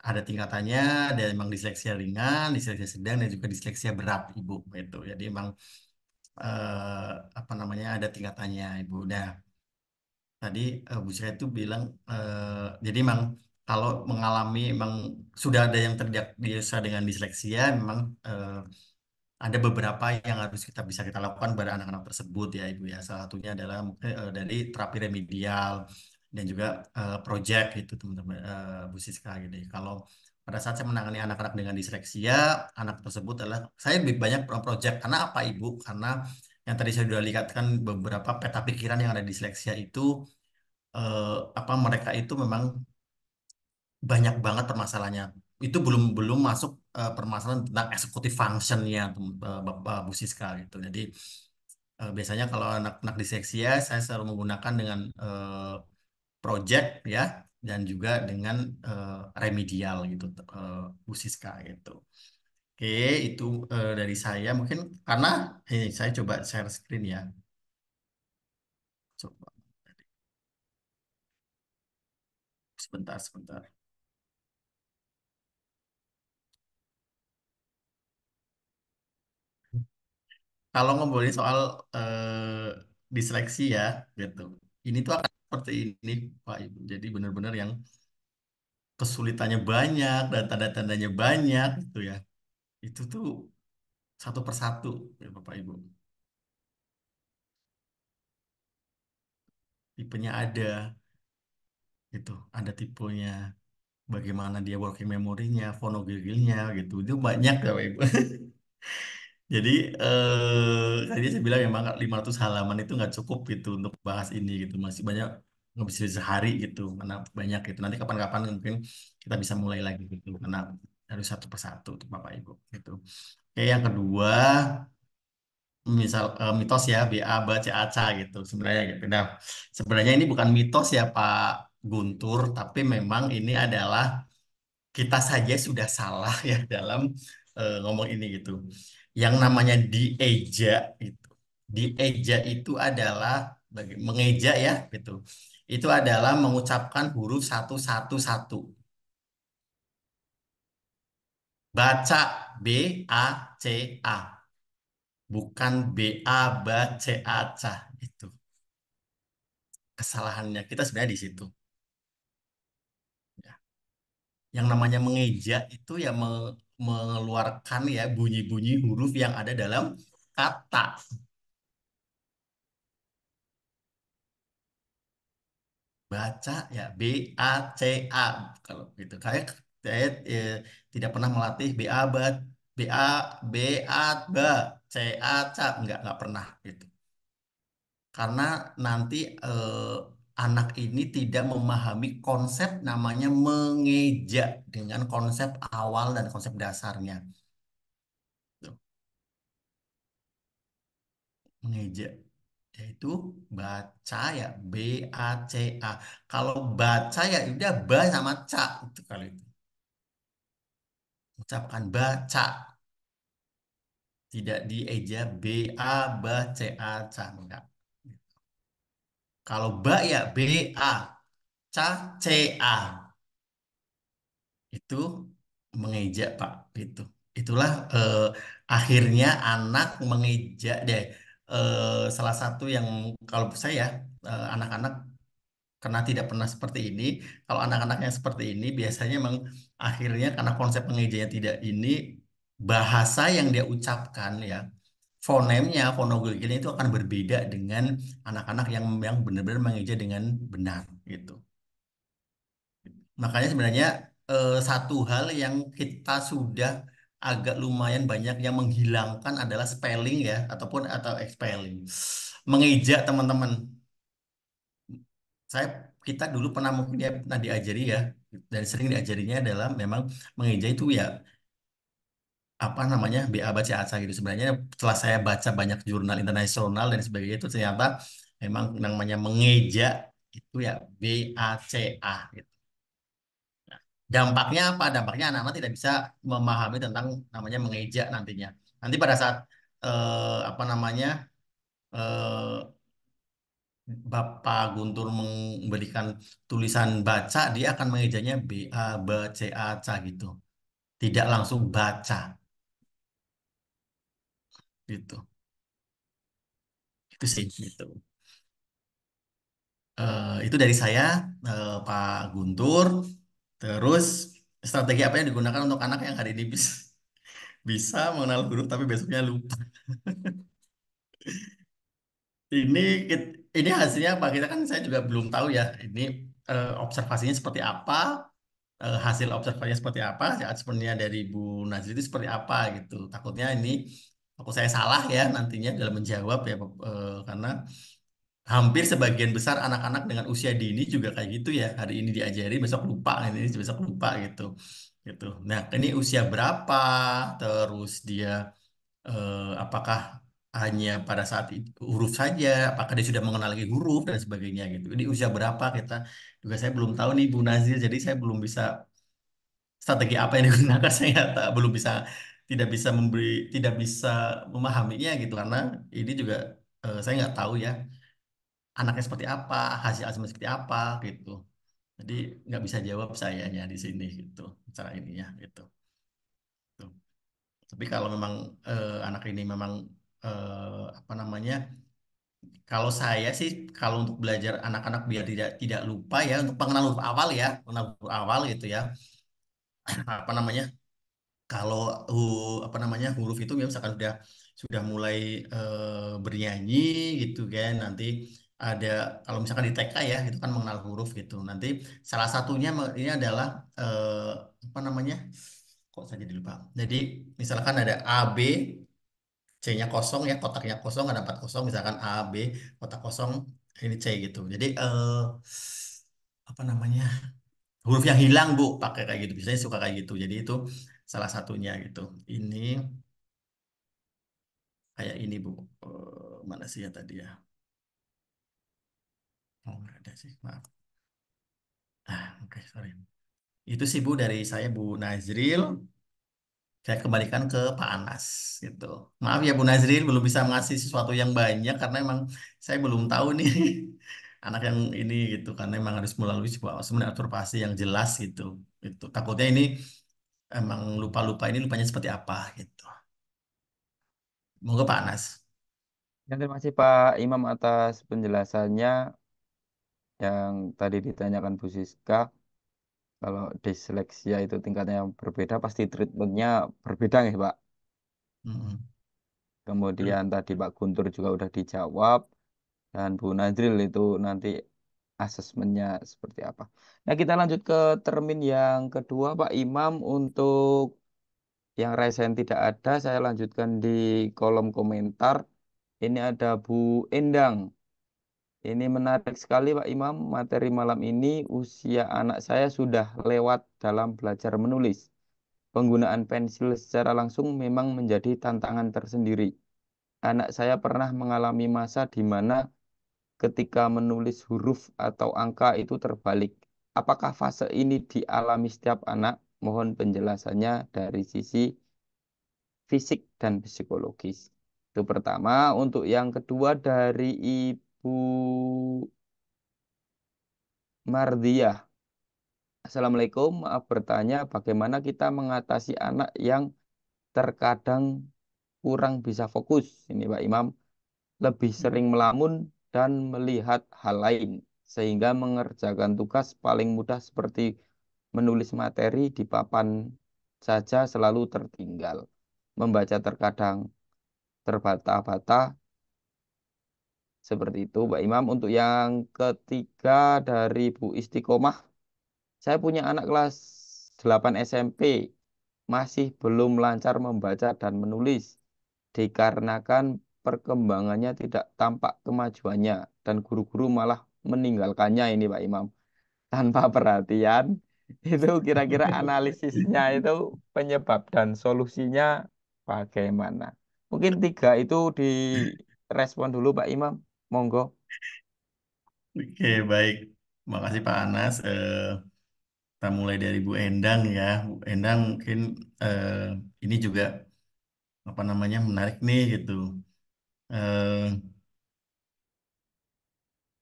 Ada tingkatannya, ada emang disleksia ringan, disleksia sedang dan juga disleksia berat Ibu gitu. Jadi emang eh, apa namanya? Ada tingkatannya Ibu. Nah, tadi Bu Sri itu bilang jadi emang kalau mengalami emang sudah ada yang terdiagnosa dengan disleksia memang ada beberapa yang harus kita bisa kita lakukan pada anak-anak tersebut ya Ibu ya. Salah satunya adalah mungkin dari terapi remedial dan juga project itu teman-teman Bu Siska gitu. Kalau pada saat saya menangani anak-anak dengan disleksia, anak tersebut adalah saya lebih banyak project karena apa Ibu? Karena yang tadi saya sudah lihat kan beberapa peta pikiran yang ada di disleksia itu apa mereka itu memang banyak banget permasalahannya. Itu belum belum masuk permasalahan tentang eksekutif functionnya Bu Siska gitu. Jadi biasanya kalau anak-anak disleksia saya selalu menggunakan dengan project ya dan juga dengan remedial gitu Bu Siska gitu. Oke, itu dari saya mungkin karena ini saya coba share screen ya. Coba sebentar sebentar. Kalau ngobrolin soal diseleksi ya, gitu. Ini tuh akan seperti ini, Pak Ibu. Jadi benar-benar yang kesulitannya banyak, dan tanda-tandanya banyak, gitu ya. Itu tuh satu persatu, ya Bapak Ibu. Tipenya ada, gitu. Ada tipenya. Bagaimana dia working memory-nya, fonogirgilnya, gitu. Itu banyak ya, Bapak Ibu. Jadi tadi saya bilang memang 500 halaman itu nggak cukup gitu untuk bahas ini gitu. Masih banyak nggak bisa sehari gitu karena banyak gitu. Nanti kapan-kapan mungkin kita bisa mulai lagi gitu karena harus satu persatu tuh Bapak Ibu gitu. Oke, yang kedua misal mitos ya BA baca aca gitu sebenarnya gitu. Nah, sebenarnya ini bukan mitos ya Pak Guntur, tapi memang ini adalah kita saja sudah salah ya dalam ngomong ini gitu. Yang namanya dieja itu, dieja itu adalah mengeja ya gitu. Itu adalah mengucapkan huruf satu satu satu. Baca B A C A, bukan B A B C A C itu. Kesalahannya kita sebenarnya di situ. Ya. Yang namanya mengeja itu ya mengeluarkan ya bunyi-bunyi huruf yang ada dalam kata. Baca ya B A C A kalau gitu. Saya tidak pernah melatih B A B A B A ba C A ca nggak pernah gitu. Karena nanti anak ini tidak memahami konsep namanya mengeja dengan konsep awal dan konsep dasarnya. Tuh, mengeja yaitu baca ya B A C A. Kalau baca ya udah ba sama ca itu kali itu. Ucapkan baca, tidak dieja B A B C A ca enggak. Kalau ba ya B A, ca C A. Itu mengeja Pak itu. Itulah akhirnya anak mengeja deh. Salah satu yang kalau saya anak-anak karena tidak pernah seperti ini. Kalau anak-anak yang seperti ini biasanya memang akhirnya karena konsep pengejanya tidak ini bahasa yang dia ucapkan ya fonemnya, fonoglotnya itu akan berbeda dengan anak-anak yang benar-benar mengeja dengan benar gitu. Makanya sebenarnya satu hal yang kita sudah agak lumayan banyak yang menghilangkan adalah spelling ya ataupun atau spelling. Mengeja teman-teman saya kita dulu pernah mungkin ya pernah diajari ya dan sering diajarinya adalah memang mengeja itu ya apa namanya BA baca asa gitu sebenarnya setelah saya baca banyak jurnal internasional dan sebagainya itu ternyata memang namanya mengeja itu ya BACA gitu. Dampaknya apa? Dampaknya anak-anak tidak bisa memahami tentang namanya mengeja nantinya. Nanti pada saat apa namanya eh, Bapak Guntur memberikan tulisan baca, dia akan mengejanya B A B C A C gitu, tidak langsung baca gitu. Itu sih gitu. Itu dari saya, Pak Guntur. Terus strategi apa yang digunakan untuk anak yang hari ini bisa, bisa mengenal huruf tapi besoknya lupa? Ini ini hasilnya apa? Kita kan saya juga belum tahu ya. Ini observasinya seperti apa, hasil observasinya seperti apa, sebenarnya dari Bu Nazri itu seperti apa gitu. Takutnya ini aku saya salah ya nantinya dalam menjawab ya, karena hampir sebagian besar anak-anak dengan usia dini juga kayak gitu ya. Hari ini diajari, besok lupa, ini besok lupa gitu. Gitu. Nah, ini usia berapa? Terus dia apakah hanya pada saat itu huruf saja, apakah dia sudah mengenal lagi huruf dan sebagainya gitu. Ini usia berapa kita juga saya belum tahu nih Bu Nazir, jadi saya belum bisa strategi apa yang digunakan saya belum bisa tidak bisa memberi tidak bisa memahaminya gitu karena ini juga saya nggak tahu ya anaknya seperti apa, hasil asesmen seperti apa gitu. Jadi nggak bisa jawab sayanya di sini gitu cara ini ya gitu. Tuh. Tapi kalau memang anak ini memang apa namanya, kalau saya sih kalau untuk belajar anak-anak biar tidak tidak lupa ya untuk pengenalan huruf awal ya, pengenalan huruf awal gitu ya. Apa namanya? Kalau apa namanya huruf itu ya misalkan sudah mulai bernyanyi gitu kan nanti ada kalau misalkan di TK ya itu kan mengenal huruf gitu nanti salah satunya ini adalah eh, apa namanya kok saya jadi lupa jadi misalkan ada A B C-nya kosong ya kotaknya kosong ada 4 kosong misalkan A B kotak kosong ini C gitu jadi apa namanya huruf yang hilang Bu pakai kayak gitu biasanya suka kayak gitu jadi itu salah satunya gitu ini kayak ini Bu. Mana sih ya tadi ya oh nggak ada sih maaf oke sorry itu sih Bu dari saya Bu Nazril saya kembalikan ke Pak Anas gitu maaf ya Bu Nazril belum bisa mengasih sesuatu yang banyak karena emang saya belum tahu nih anak yang ini gitu karena emang harus melalui sebuah sebenarnya observasi yang jelas gitu gitu takutnya ini emang lupa-lupa ini lupanya seperti apa gitu monggo Pak Anas. Ya, terima kasih Pak Imam atas penjelasannya yang tadi ditanyakan Bu Siska. Kalau disleksia itu tingkatnya yang berbeda, pasti treatmentnya berbeda ya Pak. Mm-mm. Kemudian tadi Pak Guntur juga udah dijawab. Dan Bu Nazril itu nanti asesmennya seperti apa. Nah kita lanjut ke termin yang kedua Pak Imam. Untuk yang resen tidak ada, saya lanjutkan di kolom komentar. Ini ada Bu Endang. Ini menarik sekali Pak Imam, materi malam ini usia anak saya sudah lewat dalam belajar menulis. Penggunaan pensil secara langsung memang menjadi tantangan tersendiri. Anak saya pernah mengalami masa di mana ketika menulis huruf atau angka itu terbalik. Apakah fase ini dialami setiap anak? Mohon penjelasannya dari sisi fisik dan psikologis. Itu pertama. Untuk yang kedua dari Ibu Mardiah. Assalamualaikum, maaf bertanya bagaimana kita mengatasi anak yang terkadang kurang bisa fokus. Ini Pak Imam, lebih sering melamun dan melihat hal lain, sehingga mengerjakan tugas paling mudah seperti menulis materi di papan saja selalu tertinggal. Membaca terkadang terbata-bata, seperti itu Pak Imam. Untuk yang ketiga dari Bu Istiqomah, saya punya anak kelas 8 SMP, masih belum lancar membaca dan menulis, dikarenakan perkembangannya tidak tampak kemajuannya, dan guru-guru malah meninggalkannya ini Pak Imam. Tanpa perhatian, itu kira-kira analisisnya itu penyebab dan solusinya bagaimana? Mungkin tiga itu direspon dulu Pak Imam. Monggo. Oke, baik. Makasih Pak Anas. Kita mulai dari Bu Endang ya. Bu Endang mungkin ini juga apa namanya menarik nih gitu. Eh,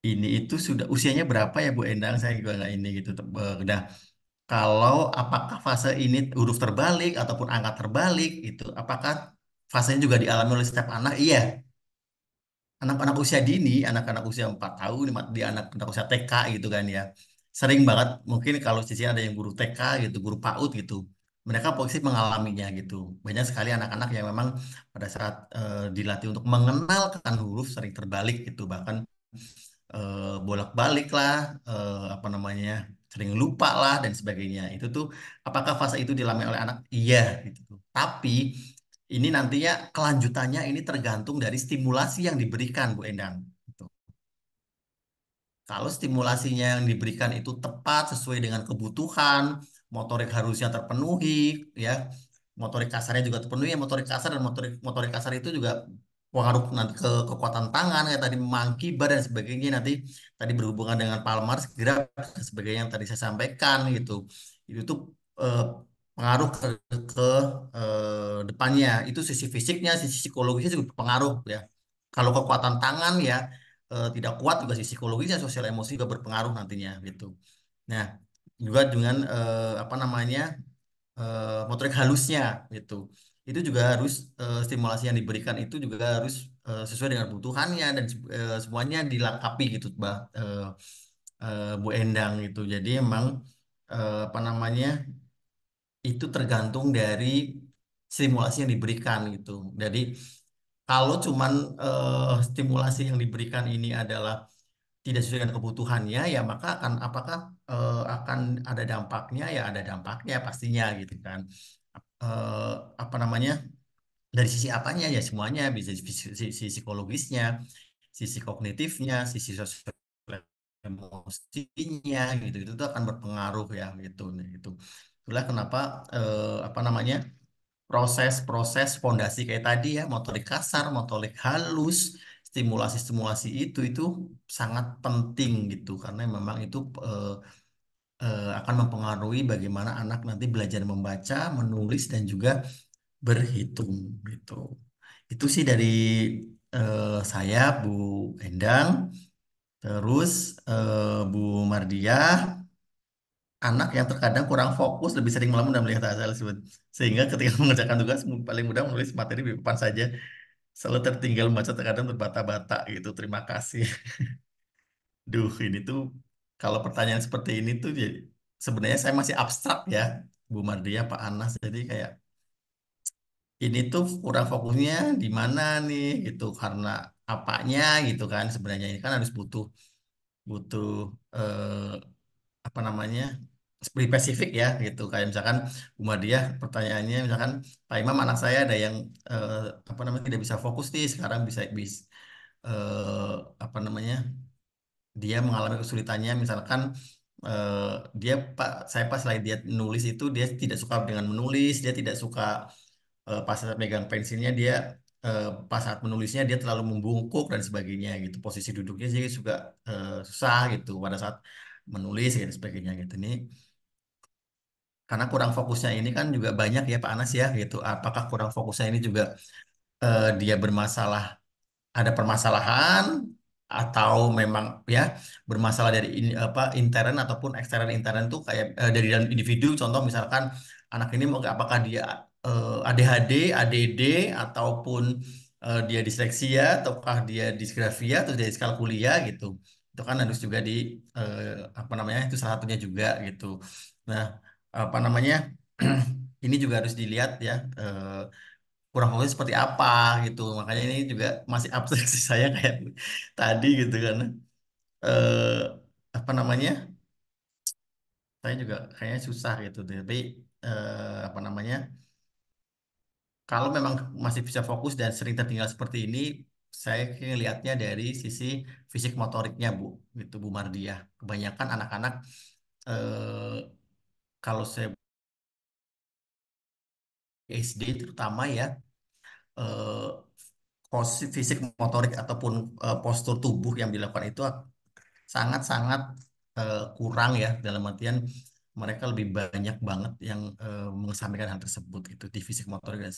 ini itu sudah usianya berapa ya Bu Endang? Saya juga nggak ini gitu. Udah kalau apakah fase ini huruf terbalik ataupun angka terbalik itu, apakah fasenya juga dialami oleh setiap anak? Iya, anak-anak usia dini, anak-anak usia 4 tahun, di anak-anak usia TK gitu kan ya. Sering banget mungkin kalau di sini ada yang guru TK gitu, guru PAUD gitu. Mereka pasti mengalaminya gitu. Banyak sekali anak-anak yang memang pada saat dilatih untuk mengenalkan huruf sering terbalik gitu. Bahkan bolak-balik lah, apa namanya, sering lupa lah dan sebagainya. Itu tuh, apakah fase itu dialami oleh anak? Iya, gitu tuh. Tapi ini nantinya kelanjutannya ini tergantung dari stimulasi yang diberikan, Bu Endang. Gitu. Kalau stimulasinya yang diberikan itu tepat sesuai dengan kebutuhan, motorik harusnya terpenuhi, ya, motorik kasarnya juga terpenuhi, ya, motorik kasar dan motorik motorik kasar itu juga pengaruh nanti ke kekuatan tangan, kayak tadi mangkibar dan sebagainya, nanti tadi berhubungan dengan palmar, gerak dan sebagainya yang tadi saya sampaikan gitu. Itu tuh eh, pengaruh ke depannya. Itu sisi fisiknya, sisi psikologisnya juga berpengaruh ya. Kalau kekuatan tangan ya tidak kuat, juga sisi psikologisnya, sosial emosi juga berpengaruh nantinya gitu. Nah, juga dengan apa namanya motorik halusnya gitu. Itu juga harus stimulasi yang diberikan itu juga harus sesuai dengan kebutuhannya dan semuanya dilengkapi gitu, Bu Endang gitu. Jadi emang apa namanya itu tergantung dari stimulasi yang diberikan gitu. Jadi kalau cuman stimulasi yang diberikan ini adalah tidak sesuai dengan kebutuhannya, ya maka akan apakah akan ada dampaknya? Ya ada dampaknya pastinya gitu kan. Eh, apa namanya, dari sisi apanya ya semuanya, bisa sisi psikologisnya, sisi kognitifnya, sisi sosial emosinya gitu, itu tuh akan berpengaruh ya gitu. Nah, gitu. Itulah kenapa apa namanya, proses-proses fondasi kayak tadi ya, motorik kasar, motorik halus, stimulasi-stimulasi itu sangat penting gitu, karena memang itu akan mempengaruhi bagaimana anak nanti belajar membaca, menulis dan juga berhitung gitu. Itu sih dari saya, Bu Endang. Terus Bu Mardiah, anak yang terkadang kurang fokus, lebih sering melamun dan melihat hasil tersebut. Sehingga ketika mengerjakan tugas paling mudah menulis materi di depan saja. Selalu tertinggal membaca, terkadang terbata-bata gitu. Terima kasih. Duh, ini tuh kalau pertanyaan seperti ini tuh jadi sebenarnya saya masih abstrak ya, Bu Mardiah, Pak Anas. Jadi kayak ini tuh kurang fokusnya di mana nih gitu, karena apanya gitu kan, sebenarnya ini kan harus butuh butuh apa namanya, lebih spesifik ya gitu, kayak misalkan Bu Mardiah pertanyaannya misalkan, Pak Imam, anak saya ada yang eh, apa namanya tidak bisa fokus nih sekarang, bisa eh, apa namanya, dia mengalami kesulitannya misalkan eh, dia Pak, saya pas lagi dia nulis itu dia tidak suka dengan menulis, dia tidak suka pas saat megang pensilnya dia pas saat menulisnya dia terlalu membungkuk dan sebagainya gitu, posisi duduknya sih juga susah gitu pada saat menulis dan sebagainya gitu. Ini karena kurang fokusnya ini kan juga banyak ya Pak Anas ya gitu. Apakah kurang fokusnya ini juga dia bermasalah, ada permasalahan, atau memang ya bermasalah dari ini apa intern ataupun eksternal, intern tuh kayak dari dalam individu, contoh misalkan anak ini apakah dia ADHD, ADD, ataupun dia disleksia, ataukah dia disgrafia atau dia diskalkulia gitu. Itu kan harus juga di apa namanya, itu salah satunya juga gitu. Nah, apa namanya, ini juga harus dilihat ya, kurang fokus seperti apa gitu. Makanya ini juga masih abstrak sih saya kayak tadi gitu kan. Eh apa namanya? Saya juga kayaknya susah gitu. Tapi apa namanya? Kalau memang masih bisa fokus dan sering tertinggal seperti ini, saya lihatnya dari sisi fisik motoriknya, Bu. Gitu, Bu Mardiah. Kebanyakan anak-anak eh kalau saya SD terutama ya, eh fisik motorik ataupun postur tubuh yang dilakukan itu sangat-sangat kurang ya, dalam artian mereka lebih banyak banget yang mengesampingkan hal tersebut gitu di fisik motorik dan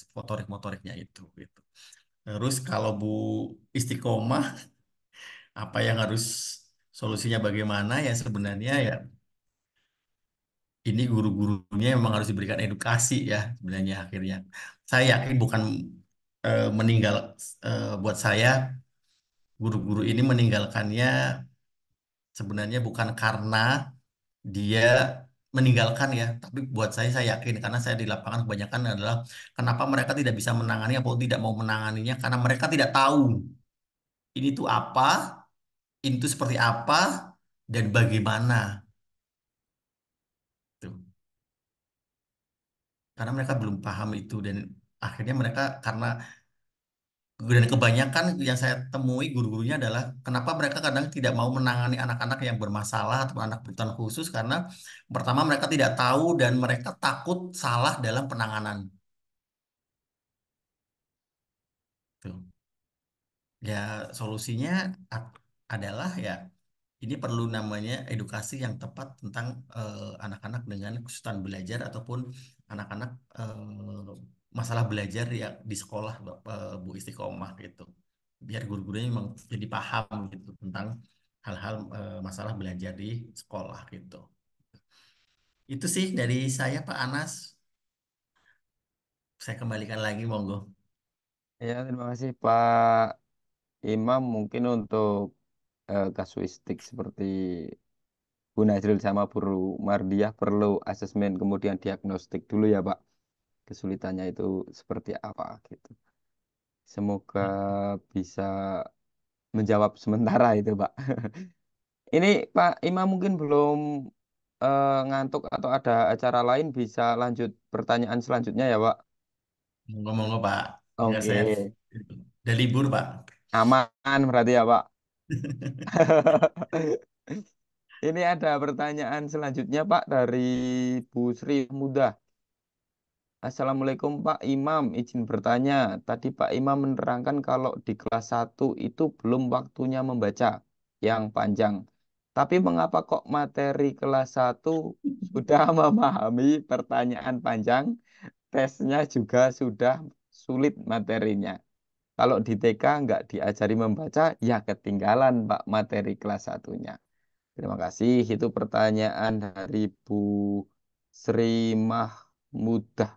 motoriknya itu gitu. Terus kalau Bu Istiqomah apa yang harus solusinya bagaimana ya sebenarnya ya ini guru-gurunya memang harus diberikan edukasi ya sebenarnya akhirnya. Saya yakin bukan meninggal buat saya guru-guru ini meninggalkannya sebenarnya bukan karena dia meninggalkan ya, tapi buat saya yakin karena saya di lapangan kebanyakan adalah kenapa mereka tidak bisa menangani atau tidak mau menanganinya karena mereka tidak tahu ini tuh apa, ini tuh seperti apa dan bagaimana tuh. Karena mereka belum paham itu dan akhirnya mereka karena dan kebanyakan yang saya temui guru-gurunya adalah kenapa mereka kadang tidak mau menangani anak-anak yang bermasalah atau anak kebutuhan khusus karena pertama mereka tidak tahu dan mereka takut salah dalam penanganan. Tuh. Ya solusinya adalah ya ini perlu namanya edukasi yang tepat tentang anak-anak dengan kesulitan belajar ataupun anak-anak masalah belajar ya di sekolah Bu Istiqomah gitu. Biar guru-gurunya memang jadi paham gitu tentang hal-hal masalah belajar di sekolah gitu. Itu sih dari saya Pak Anas. Saya kembalikan lagi monggo. Ya, terima kasih Pak Imam. Mungkin untuk kasuistik seperti Bu Najril sama Bu Mardiah perlu asesmen kemudian diagnostik dulu ya Pak. Kesulitannya itu seperti apa gitu. Semoga bisa menjawab sementara itu Pak. Ini Pak Imam mungkin belum ngantuk atau ada acara lain bisa lanjut pertanyaan selanjutnya ya Pak. Monggo-monggo Pak. Enggak Oke, saya udah libur Pak. aman berarti ya Pak. Ini ada pertanyaan selanjutnya Pak dari Bu Sri Muda. Assalamualaikum Pak Imam, izin bertanya. Tadi Pak Imam menerangkan kalau di kelas 1 itu belum waktunya membaca yang panjang. Tapi mengapa kok materi kelas 1 sudah memahami pertanyaan panjang, tesnya juga sudah sulit materinya. Kalau di TK nggak diajari membaca, ya ketinggalan Pak materi kelas satunya. Terima kasih. Itu pertanyaan dari Bu Sri Mahmudah.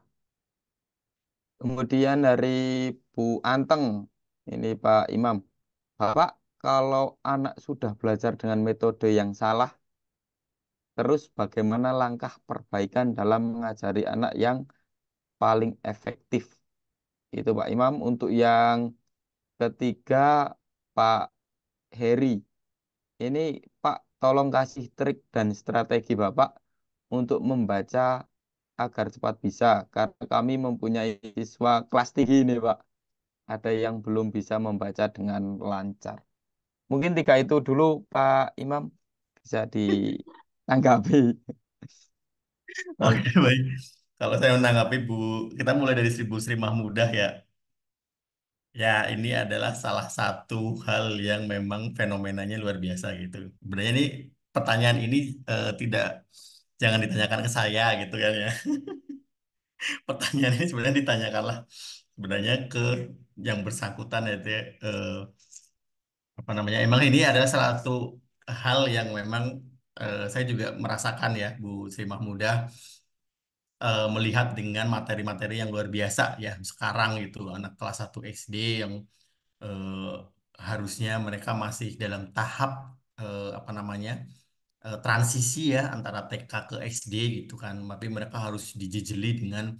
Kemudian dari Bu Anteng. Ini Pak Imam. Bapak, kalau anak sudah belajar dengan metode yang salah, terus bagaimana langkah perbaikan dalam mengajari anak yang paling efektif? Itu Pak Imam. Untuk yang ketiga, Pak Heri. Ini Pak, tolong kasih trik dan strategi Bapak untuk membaca agar cepat bisa. Karena kami mempunyai siswa kelas tinggi ini Pak. Ada yang belum bisa membaca dengan lancar. Mungkin tiga itu dulu Pak Imam bisa ditanggapi. Oke, Oke. baik. Kalau saya menanggapi Bu, kita mulai dari Bu Sri Mahmudah ya. Ya, ini adalah salah satu hal yang memang fenomenanya luar biasa gitu. Sebenarnya ini pertanyaan ini tidak jangan ditanyakan ke saya gitu kan ya. Pertanyaan ini sebenarnya ditanyakanlah sebenarnya ke yang bersangkutan ya, apa namanya? Emang ini adalah salah satu hal yang memang saya juga merasakan ya, Bu Sri Mahmudah melihat dengan materi-materi yang luar biasa ya sekarang itu anak kelas 1 SD yang eh, harusnya mereka masih dalam tahap apa namanya transisi ya antara TK ke SD gitu kan tapi mereka harus dijejeli dengan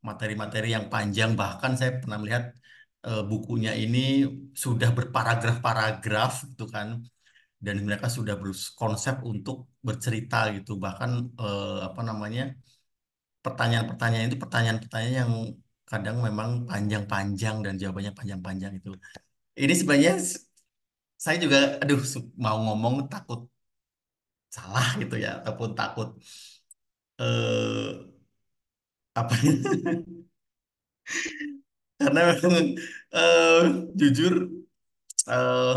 materi-materi yang panjang bahkan saya pernah melihat bukunya ini sudah berparagraf-paragraf gitu kan dan mereka sudah berkonsep untuk bercerita gitu bahkan apa namanya pertanyaan-pertanyaan itu pertanyaan-pertanyaan yang kadang memang panjang-panjang dan jawabannya panjang-panjang itu. Ini sebenarnya saya juga, aduh, mau ngomong takut salah gitu ya, ataupun takut eh apa karena memang eh jujur eh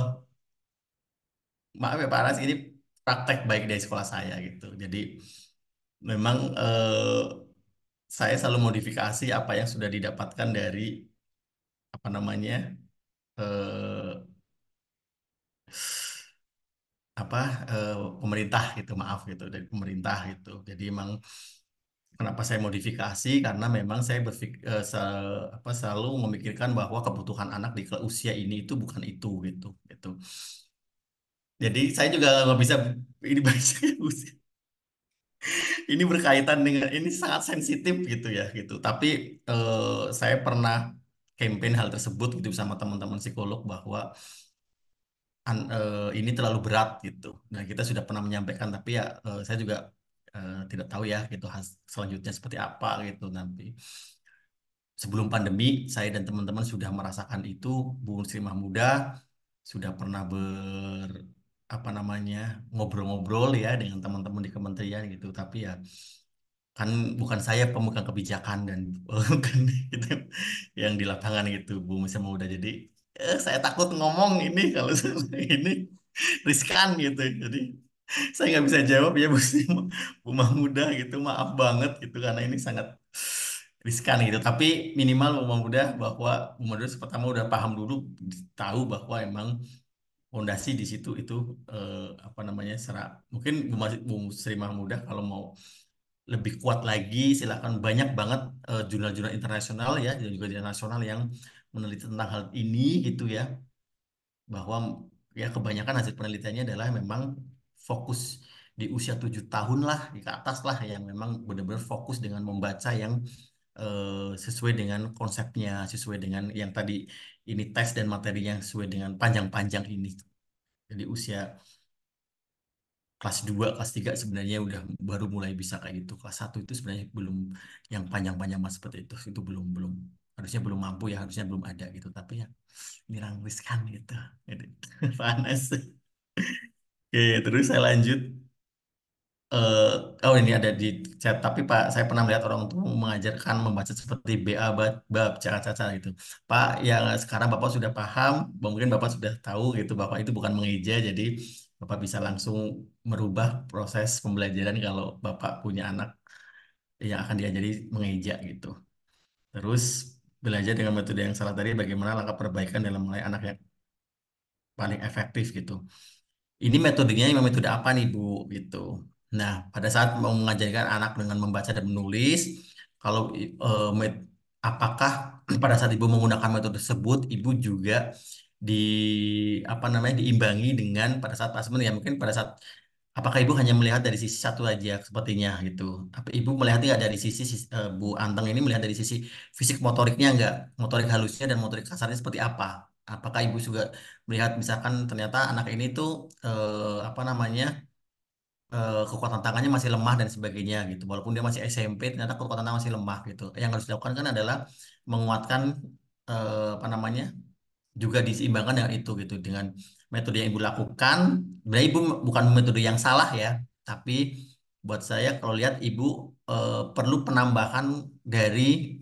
maaf ya Pak Anas, ini praktek baik dari sekolah saya gitu. Jadi memang saya selalu modifikasi apa yang sudah didapatkan dari apa namanya eh, apa pemerintah gitu, maaf gitu, dari pemerintah gitu. Jadi emang kenapa saya modifikasi karena memang saya selalu memikirkan bahwa kebutuhan anak di usia ini itu bukan itu gitu gitu. Jadi saya juga nggak bisa ini baca usia. Ini berkaitan dengan ini sangat sensitif gitu ya gitu. Tapi saya pernah campaign hal tersebut gitu sama teman-teman psikolog bahwa ini terlalu berat gitu. Nah, kita sudah pernah menyampaikan, tapi ya saya juga tidak tahu ya gitu selanjutnya seperti apa gitu nanti. Sebelum pandemi, saya dan teman-teman sudah merasakan itu. Bu Sri Mahmuda sudah pernah apa namanya ngobrol-ngobrol ya dengan teman-teman di kementerian gitu. Tapi ya kan bukan saya pemegang kebijakan dan bukan itu yang di lapangan gitu Bu Musa Muda. Jadi saya takut ngomong ini kalau ini riskan gitu. Jadi saya nggak bisa jawab ya Bu Bu Mahmuda gitu. Maaf banget gitu karena ini sangat riskan gitu. Tapi minimal Bu Mahmuda bahwa Bu Mahmuda pertama udah paham dulu, tahu bahwa emang fondasi di situ itu apa namanya mungkin Bu Sri Mahmuda kalau mau lebih kuat lagi silakan banyak banget jurnal-jurnal internasional ya dan juga internasional yang meneliti tentang hal ini gitu ya bahwa ya kebanyakan hasil penelitiannya adalah memang fokus di usia 7 tahun lah di ke atas lah yang memang benar-benar fokus dengan membaca yang sesuai dengan konsepnya sesuai dengan yang tadi ini tes dan materi yang sesuai dengan panjang-panjang ini jadi usia kelas 2 kelas 3 sebenarnya udah baru mulai bisa kayak gitu. Kelas satu itu sebenarnya belum yang panjang-panjang mas seperti itu belum belum harusnya belum mampu ya, harusnya belum ada gitu. Tapi ya ini riskan gitu. Jadi, panas. Oke, terus saya lanjut. eh oh ini ada di chat tapi Pak saya pernah melihat orang tua mengajarkan membaca seperti BA bab cara caca gitu Pak yang sekarang Bapak sudah paham mungkin Bapak sudah tahu gitu Bapak itu bukan mengeja jadi Bapak bisa langsung merubah proses pembelajaran kalau Bapak punya anak yang akan diajari mengeja gitu terus belajar dengan metode yang salah tadi bagaimana langkah perbaikan dalam mulai anak yang paling efektif gitu ini metodenya memang metode apa nih Bu gitu. Nah, pada saat mau mengajarkan anak dengan membaca dan menulis, kalau apakah pada saat Ibu menggunakan metode tersebut, Ibu juga di apa namanya diimbangi dengan pada saat asesmen ya mungkin pada saat apakah Ibu hanya melihat dari sisi satu aja sepertinya gitu. Apa Ibu melihat nggak dari Bu Anteng ini melihat dari sisi fisik motoriknya nggak, motorik halusnya dan motorik kasarnya seperti apa? Apakah Ibu juga melihat misalkan ternyata anak ini tuh apa namanya kekuatan tangannya masih lemah dan sebagainya gitu. Walaupun dia masih SMP, ternyata kekuatan tangan masih lemah gitu. Yang harus dilakukan kan adalah menguatkan apa namanya juga diseimbangkan dengan itu gitu dengan metode yang ibu lakukan. Sebenarnya ibu bukan metode yang salah ya, tapi buat saya kalau lihat ibu perlu penambahan dari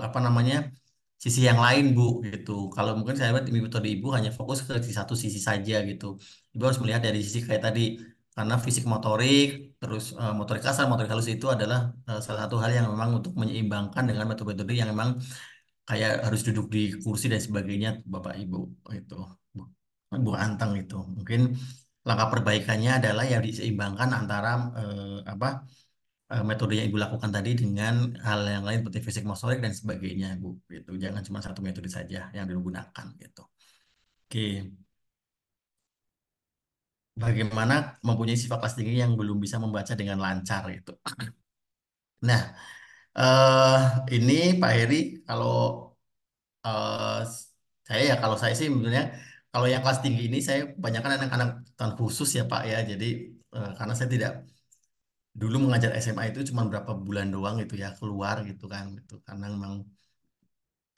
apa namanya sisi yang lain Bu gitu. Kalau mungkin saya lihat metode ibu hanya fokus ke di satu sisi saja gitu. Ibu harus melihat dari sisi kayak tadi karena fisik motorik terus motorik kasar motorik halus itu adalah salah satu hal yang memang untuk menyeimbangkan dengan metode-metode yang memang kayak harus duduk di kursi dan sebagainya Bapak Ibu itu Bu, Bu Anteng itu mungkin langkah perbaikannya adalah ya diseimbangkan antara apa metode yang Ibu lakukan tadi dengan hal yang lain seperti fisik motorik dan sebagainya Bu gitu jangan cuma satu metode saja yang digunakan gitu oke bagaimana mempunyai sifat kelas tinggi yang belum bisa membaca dengan lancar itu nah eh ini Pak Heri kalau eh saya ya kalau saya sih sebenarnya kalau yang kelas tinggi ini saya kebanyakan anak-anak tan khusus ya Pak ya. Jadi karena saya tidak dulu mengajar SMA itu cuma berapa bulan doang gitu ya keluar gitu kan gitu karena memang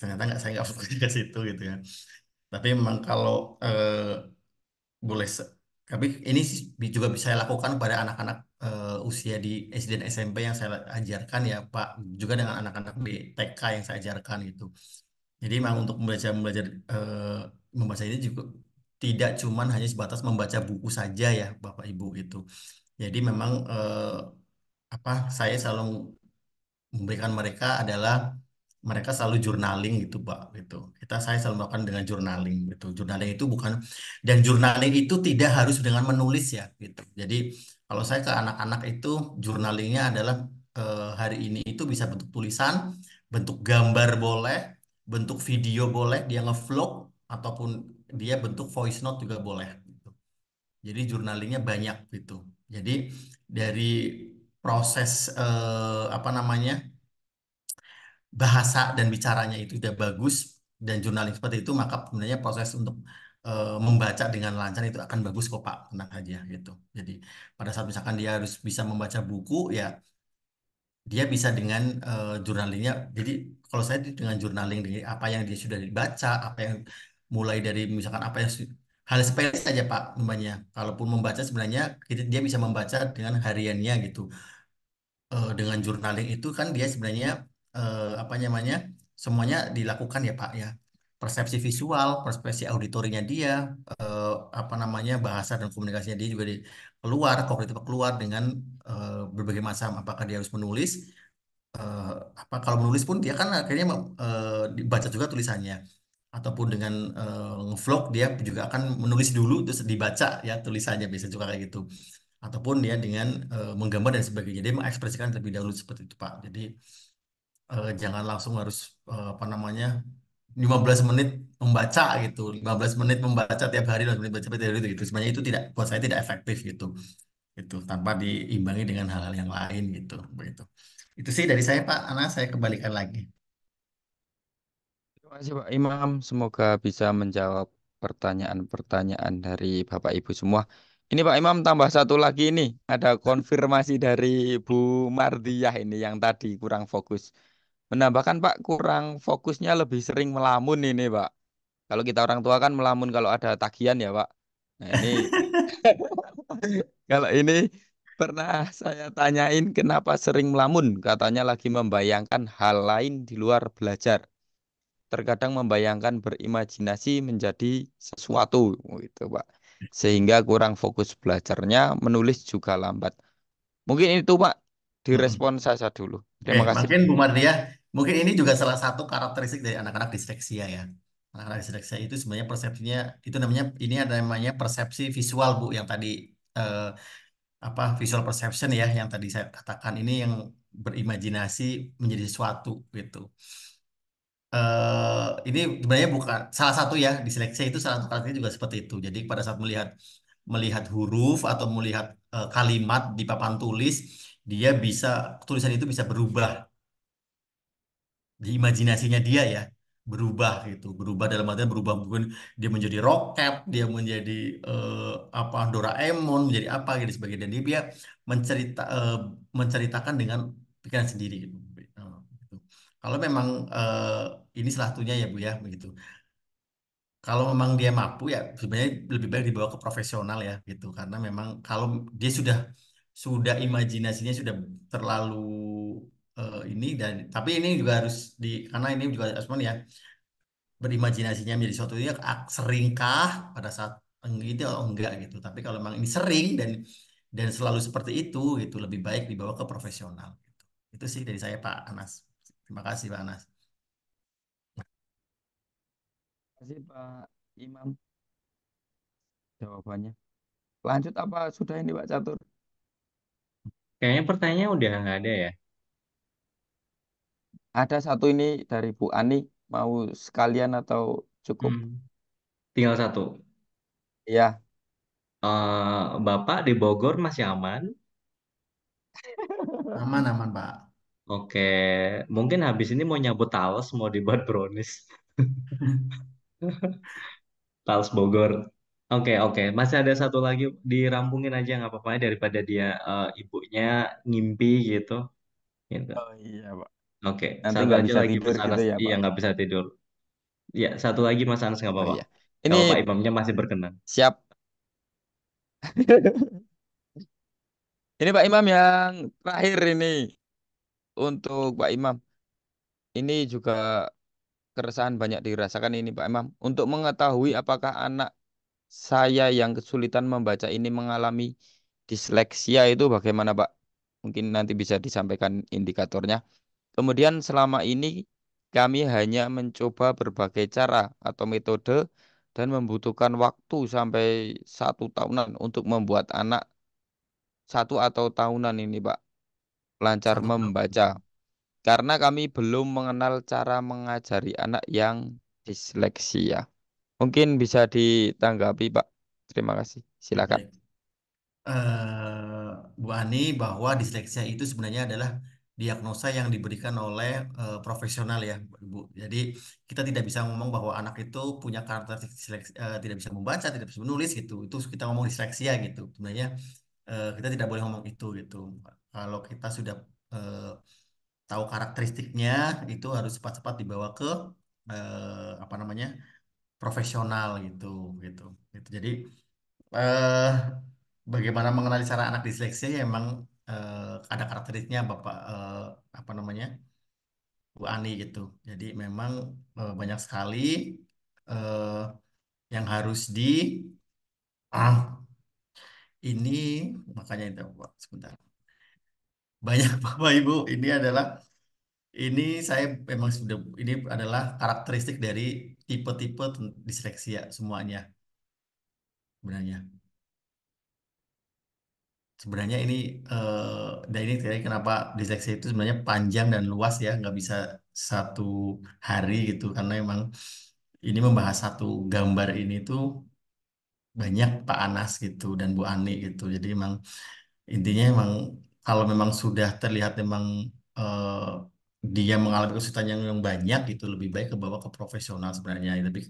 ternyata saya nggak fokus ke situ gitu ya. Tapi memang kalau boleh tapi ini juga bisa saya lakukan pada anak-anak usia di SD dan SMP yang saya ajarkan ya Pak juga dengan anak-anak di TK yang saya ajarkan gitu. Jadi memang untuk belajar membaca ini juga tidak cuman hanya sebatas membaca buku saja ya Bapak Ibu itu. Jadi memang apa saya selalu memberikan mereka adalah mereka selalu journaling gitu Pak gitu. Saya selalu melakukan dengan journaling gitu. Journaling itu bukan dan journaling itu tidak harus dengan menulis ya gitu. Jadi kalau saya ke anak-anak itu journalingnya adalah hari ini itu bisa bentuk tulisan, bentuk gambar boleh, bentuk video boleh, dia ngevlog ataupun dia bentuk voice note juga boleh gitu. Jadi jurnalingnya banyak gitu. Jadi dari proses apa namanya bahasa dan bicaranya itu udah bagus dan jurnaling seperti itu maka sebenarnya proses untuk membaca dengan lancar itu akan bagus kok Pak, tenang aja gitu. Jadi pada saat misalkan dia harus bisa membaca buku ya dia bisa dengan jurnalingnya. Jadi kalau saya dengan journaling dari apa yang dia sudah dibaca, apa yang mulai dari misalkan apa yang hal sepele saja Pak, namanya. Kalaupun membaca sebenarnya dia bisa membaca dengan hariannya gitu. Dengan journaling itu kan dia sebenarnya apa namanya semuanya dilakukan ya Pak ya. Persepsi visual, persepsi auditorinya dia, eh, apa namanya bahasa dan komunikasinya dia juga keluar, kognitif keluar dengan berbagai macam. Apakah dia harus menulis? eh, Apa kalau menulis pun dia kan akhirnya dibaca juga tulisannya ataupun dengan ngevlog dia juga akan menulis dulu terus dibaca ya tulisannya bisa juga kayak gitu ataupun dia dengan menggambar dan sebagainya dia mengekspresikan terlebih dahulu seperti itu Pak jadi jangan langsung harus apa namanya 15 menit membaca gitu 15 menit membaca tiap hari 15 menit baca tiap hari gitu sebenarnya itu tidak buat saya tidak efektif gitu itu tanpa diimbangi dengan hal-hal yang lain gitu begitu itu sih dari saya Pak Ana saya kembalikan lagi. Terima kasih Pak Imam. Semoga bisa menjawab pertanyaan-pertanyaan dari Bapak Ibu semua. Ini Pak Imam tambah satu lagi ini. Ada konfirmasi dari Bu Mardiah ini yang tadi kurang fokus. Menambahkan Pak kurang fokusnya lebih sering melamun ini Pak. Kalau kita orang tua kan melamun kalau ada tagihan ya Pak. Nah ini kalau ini pernah saya tanyain kenapa sering melamun. Katanya lagi membayangkan hal lain di luar belajar. Terkadang membayangkan berimajinasi menjadi sesuatu gitu Pak. Sehingga kurang fokus belajarnya, menulis juga lambat. Mungkin itu Pak, direspon saya dulu. Oke, Terima kasih mungkin Pak. Bu Mardia, mungkin ini juga salah satu karakteristik dari anak-anak disleksia ya. Anak-anak disleksia itu sebenarnya persepsinya itu namanya ini ada namanya persepsi visual Bu yang tadi eh, apa visual perception ya yang tadi saya katakan ini yang berimajinasi menjadi sesuatu gitu. Ini sebenarnya bukan salah satu ya disleksia itu salah satu karakternya juga seperti itu. Jadi pada saat melihat melihat huruf atau melihat kalimat di papan tulis dia bisa tulisan itu bisa berubah di imajinasinya dia ya berubah gitu berubah dalam artian berubah mungkin dia menjadi roket dia menjadi eh, apa Doraemon menjadi apa gitu sebagainya dan dia menceritakan dengan pikiran sendiri gitu. Gitu. Kalau memang ini salah satunya ya Bu ya begitu kalau memang dia mampu ya sebenarnya lebih baik dibawa ke profesional ya gitu karena memang kalau dia sudah imajinasinya sudah terlalu ini dan tapi ini juga harus karena ini juga Asman ya berimajinasinya menjadi sesuatu ya seringkah pada saat itu atau enggak gitu tapi kalau memang ini sering dan selalu seperti itu gitu lebih baik dibawa ke profesional gitu. Itu sih dari saya Pak Anas. Terima kasih Pak Anas. Terima kasih Pak Imam jawabannya. Lanjut apa sudah ini Pak Catur? Kayaknya pertanyaannya udah nggak ada ya. Ada satu ini dari Bu Ani, mau sekalian atau cukup? Hmm. Tinggal satu. Ya, Bapak di Bogor masih aman? Aman aman Pak. Oke, mungkin habis ini mau nyabut talas, mau dibuat brownies. Talas Bogor. Oke, oke. Masih ada satu lagi, dirampungin aja nggak apa-apa ya, daripada dia ibunya ngimpi gitu. Gitu. oh iya Pak. Oke, Nanti satu nggak aja bisa lagi tidur Mas gitu Anas. ya Iya Pak. nggak bisa tidur. Ya, satu lagi Mas Anas nggak Oh apa-apa. iya. Kalau Pak Ini Imamnya masih berkenan. siap. Ini Pak Imam yang terakhir ini untuk Pak Imam. Ini juga keresahan banyak dirasakan ini Pak Imam. Untuk mengetahui apakah anak saya yang kesulitan membaca ini mengalami disleksia itu bagaimana Pak? Mungkin nanti bisa disampaikan indikatornya. Kemudian selama ini kami hanya mencoba berbagai cara atau metode dan membutuhkan waktu sampai 1 tahunan untuk membuat anak 1 atau tahunan ini, Pak, lancar 1 tahun. membaca. Karena kami belum mengenal cara mengajari anak yang disleksia. Mungkin bisa ditanggapi, Pak. Terima kasih. Ya, Silakan. baik. Bu Ani, bahwa disleksia itu sebenarnya adalah diagnosa yang diberikan oleh profesional ya, Bu. Jadi kita tidak bisa ngomong bahwa anak itu punya karakteristik tidak bisa membaca, tidak bisa menulis gitu. Itu kita ngomong disleksia gitu. Sebenarnya kita tidak boleh ngomong itu gitu. Kalau kita sudah eh, tahu karakteristiknya, itu harus cepat-cepat dibawa ke apa namanya profesional gitu, gitu, gitu. Jadi eh bagaimana mengenali cara anak disleksia ya emang ada karakteristiknya Bapak apa namanya Bu Ani gitu. Jadi memang banyak sekali eh, yang harus di ah ini makanya itu Pak, sebentar. Banyak Bapak Ibu ini saya memang sudah ini adalah karakteristik dari tipe-tipe disleksia semuanya sebenarnya. Sebenarnya ini dan ini jadi kenapa disleksia itu sebenarnya panjang dan luas ya, nggak bisa satu hari gitu karena emang ini membahas satu gambar ini tuh banyak Pak Anas gitu dan Bu Ani gitu. Jadi emang intinya emang kalau memang sudah terlihat memang dia mengalami kesulitan yang banyak gitu lebih baik ke bawah ke profesional sebenarnya. Tapi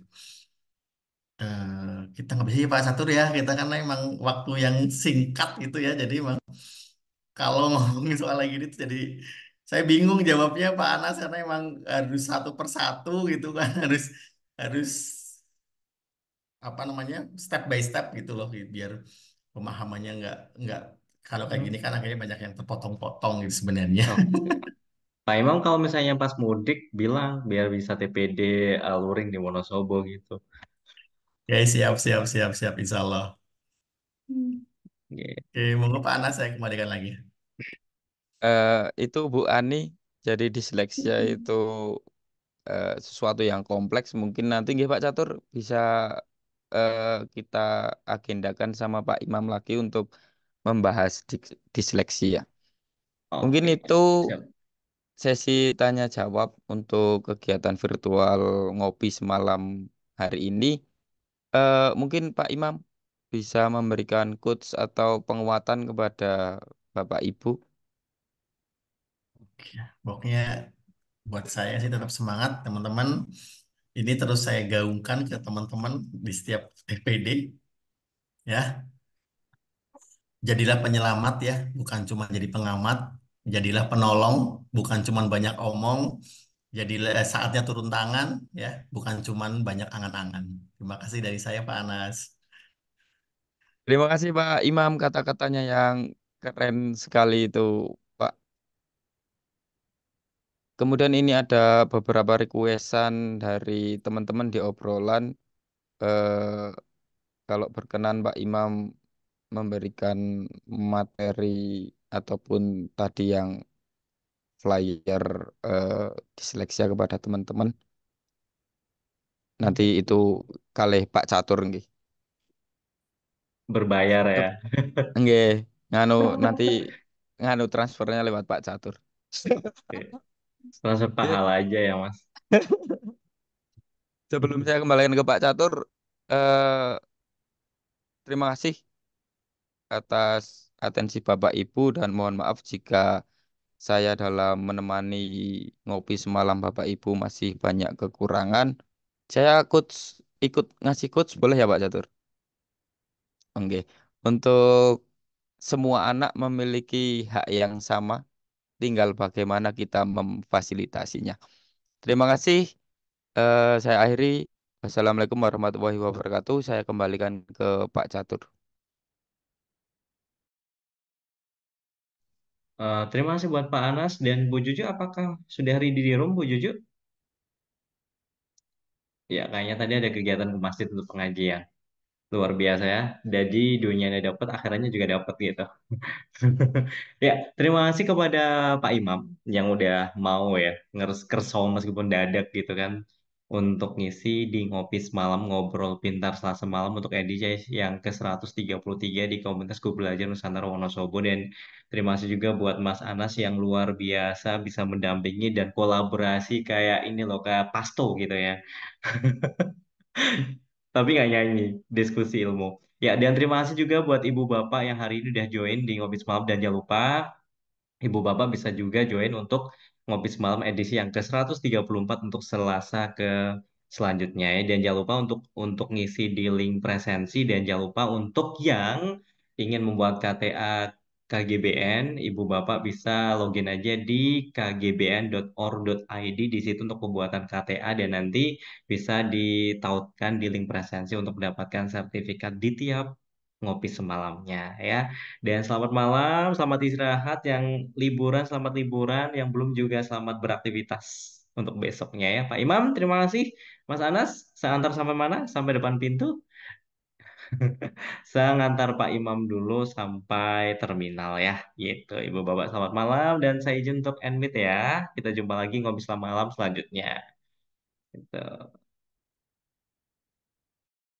kita nggak bisa ya Pak Catur ya kita karena emang waktu yang singkat gitu ya. Jadi emang kalau ngomongin soal lagi ini tuh jadi saya bingung jawabnya Pak Anas karena emang harus satu persatu gitu kan harus harus apa namanya step by step gitu loh biar pemahamannya nggak kalau kayak gini kan akhirnya banyak yang terpotong-potong gitu sebenarnya. Oke. Pak Imam kalau misalnya pas mudik bilang biar bisa TPD luring di Wonosobo gitu. Oke, siap siap siap siap Insya Allah. Oke. Oke, monggo Pak Anas saya kembalikan lagi. Itu Bu Ani, jadi disleksia itu sesuatu yang kompleks. Mungkin nanti nggih Pak Catur bisa eh, kita agendakan sama Pak Imam lagi untuk membahas disleksia. Mungkin Oke. itu Siap. sesi tanya jawab untuk kegiatan virtual ngopi semalam hari ini. Mungkin Pak Imam bisa memberikan quotes atau penguatan kepada Bapak Ibu. Oke, pokoknya buat saya sih tetap semangat teman-teman. Ini terus saya gaungkan ke teman-teman di setiap TPD ya. Jadilah penyelamat ya, bukan cuma jadi pengamat. Jadilah penolong, bukan cuma banyak omong. Jadilah saatnya turun tangan ya, bukan cuma banyak angan-angan. Terima kasih dari saya Pak Anas. Terima kasih Pak Imam kata-katanya yang keren sekali itu Pak. Kemudian ini ada beberapa requestan dari teman-teman di obrolan. Eh, Kalau berkenan Pak Imam memberikan materi ataupun tadi yang flyer disleksia kepada teman-teman. Nanti itu kalih Pak Catur nggih. Berbayar ya. Tep- Nggih, nganu nanti nganu transfernya lewat Pak Catur. Oke. Langsung Oke, pahala aja ya Mas. sebelum saya kembalikan ke Pak Catur, eh, terima kasih atas atensi Bapak Ibu dan mohon maaf jika saya dalam menemani ngopi semalam Bapak Ibu masih banyak kekurangan. Saya ikut ngasih coach boleh ya Pak Catur? Oke. Untuk semua anak memiliki hak yang sama, tinggal bagaimana kita memfasilitasinya. Terima kasih. Saya akhiri. Wassalamualaikum warahmatullahi wabarakatuh. Saya kembalikan ke Pak Catur. Terima kasih buat Pak Anas dan Bu Juju. Apakah sudah ready di room Bu Juju? Ya, kayaknya tadi ada kegiatan ke masjid untuk pengajian. Luar biasa ya. Jadi dunianya dapat, akhirannya juga dapat gitu. Ya, terima kasih kepada Pak Imam yang udah mau ya kerso meskipun dadak gitu kan untuk ngisi di ngopi semalam ngobrol pintar Selasa malam untuk edisi yang ke 133 di komunitas Gue Belajar Nusantara Wonosobo, dan terima kasih juga buat Mas Anas yang luar biasa bisa mendampingi dan kolaborasi kayak ini loh, kayak Pasto gitu ya. Tapi nggak nyanyi, diskusi ilmu. Ya, dan terima kasih juga buat ibu bapak yang hari ini udah join di Ngopi Semalam, dan jangan lupa Ibu Bapak bisa juga join untuk Ngopi Semalam edisi yang ke 134 untuk Selasa ke selanjutnya ya. Dan jangan lupa untuk ngisi di link presensi, dan jangan lupa untuk yang ingin membuat KTA KGBN, Ibu Bapak bisa login aja di kgbn.or.id di situ untuk pembuatan KTA, dan nanti bisa ditautkan di link presensi untuk mendapatkan sertifikat di tiap ngopi semalamnya ya. Dan selamat malam, selamat istirahat, yang liburan, selamat liburan, yang belum juga selamat beraktivitas untuk besoknya ya. Pak Imam, terima kasih. Mas Anas, saya antar sampai mana? Sampai depan pintu. Saya ngantar Pak Imam dulu sampai terminal ya. Gitu, Ibu Bapak selamat malam, dan saya izin untuk end meet ya. Kita jumpa lagi ngobrol malam selanjutnya. Gitu.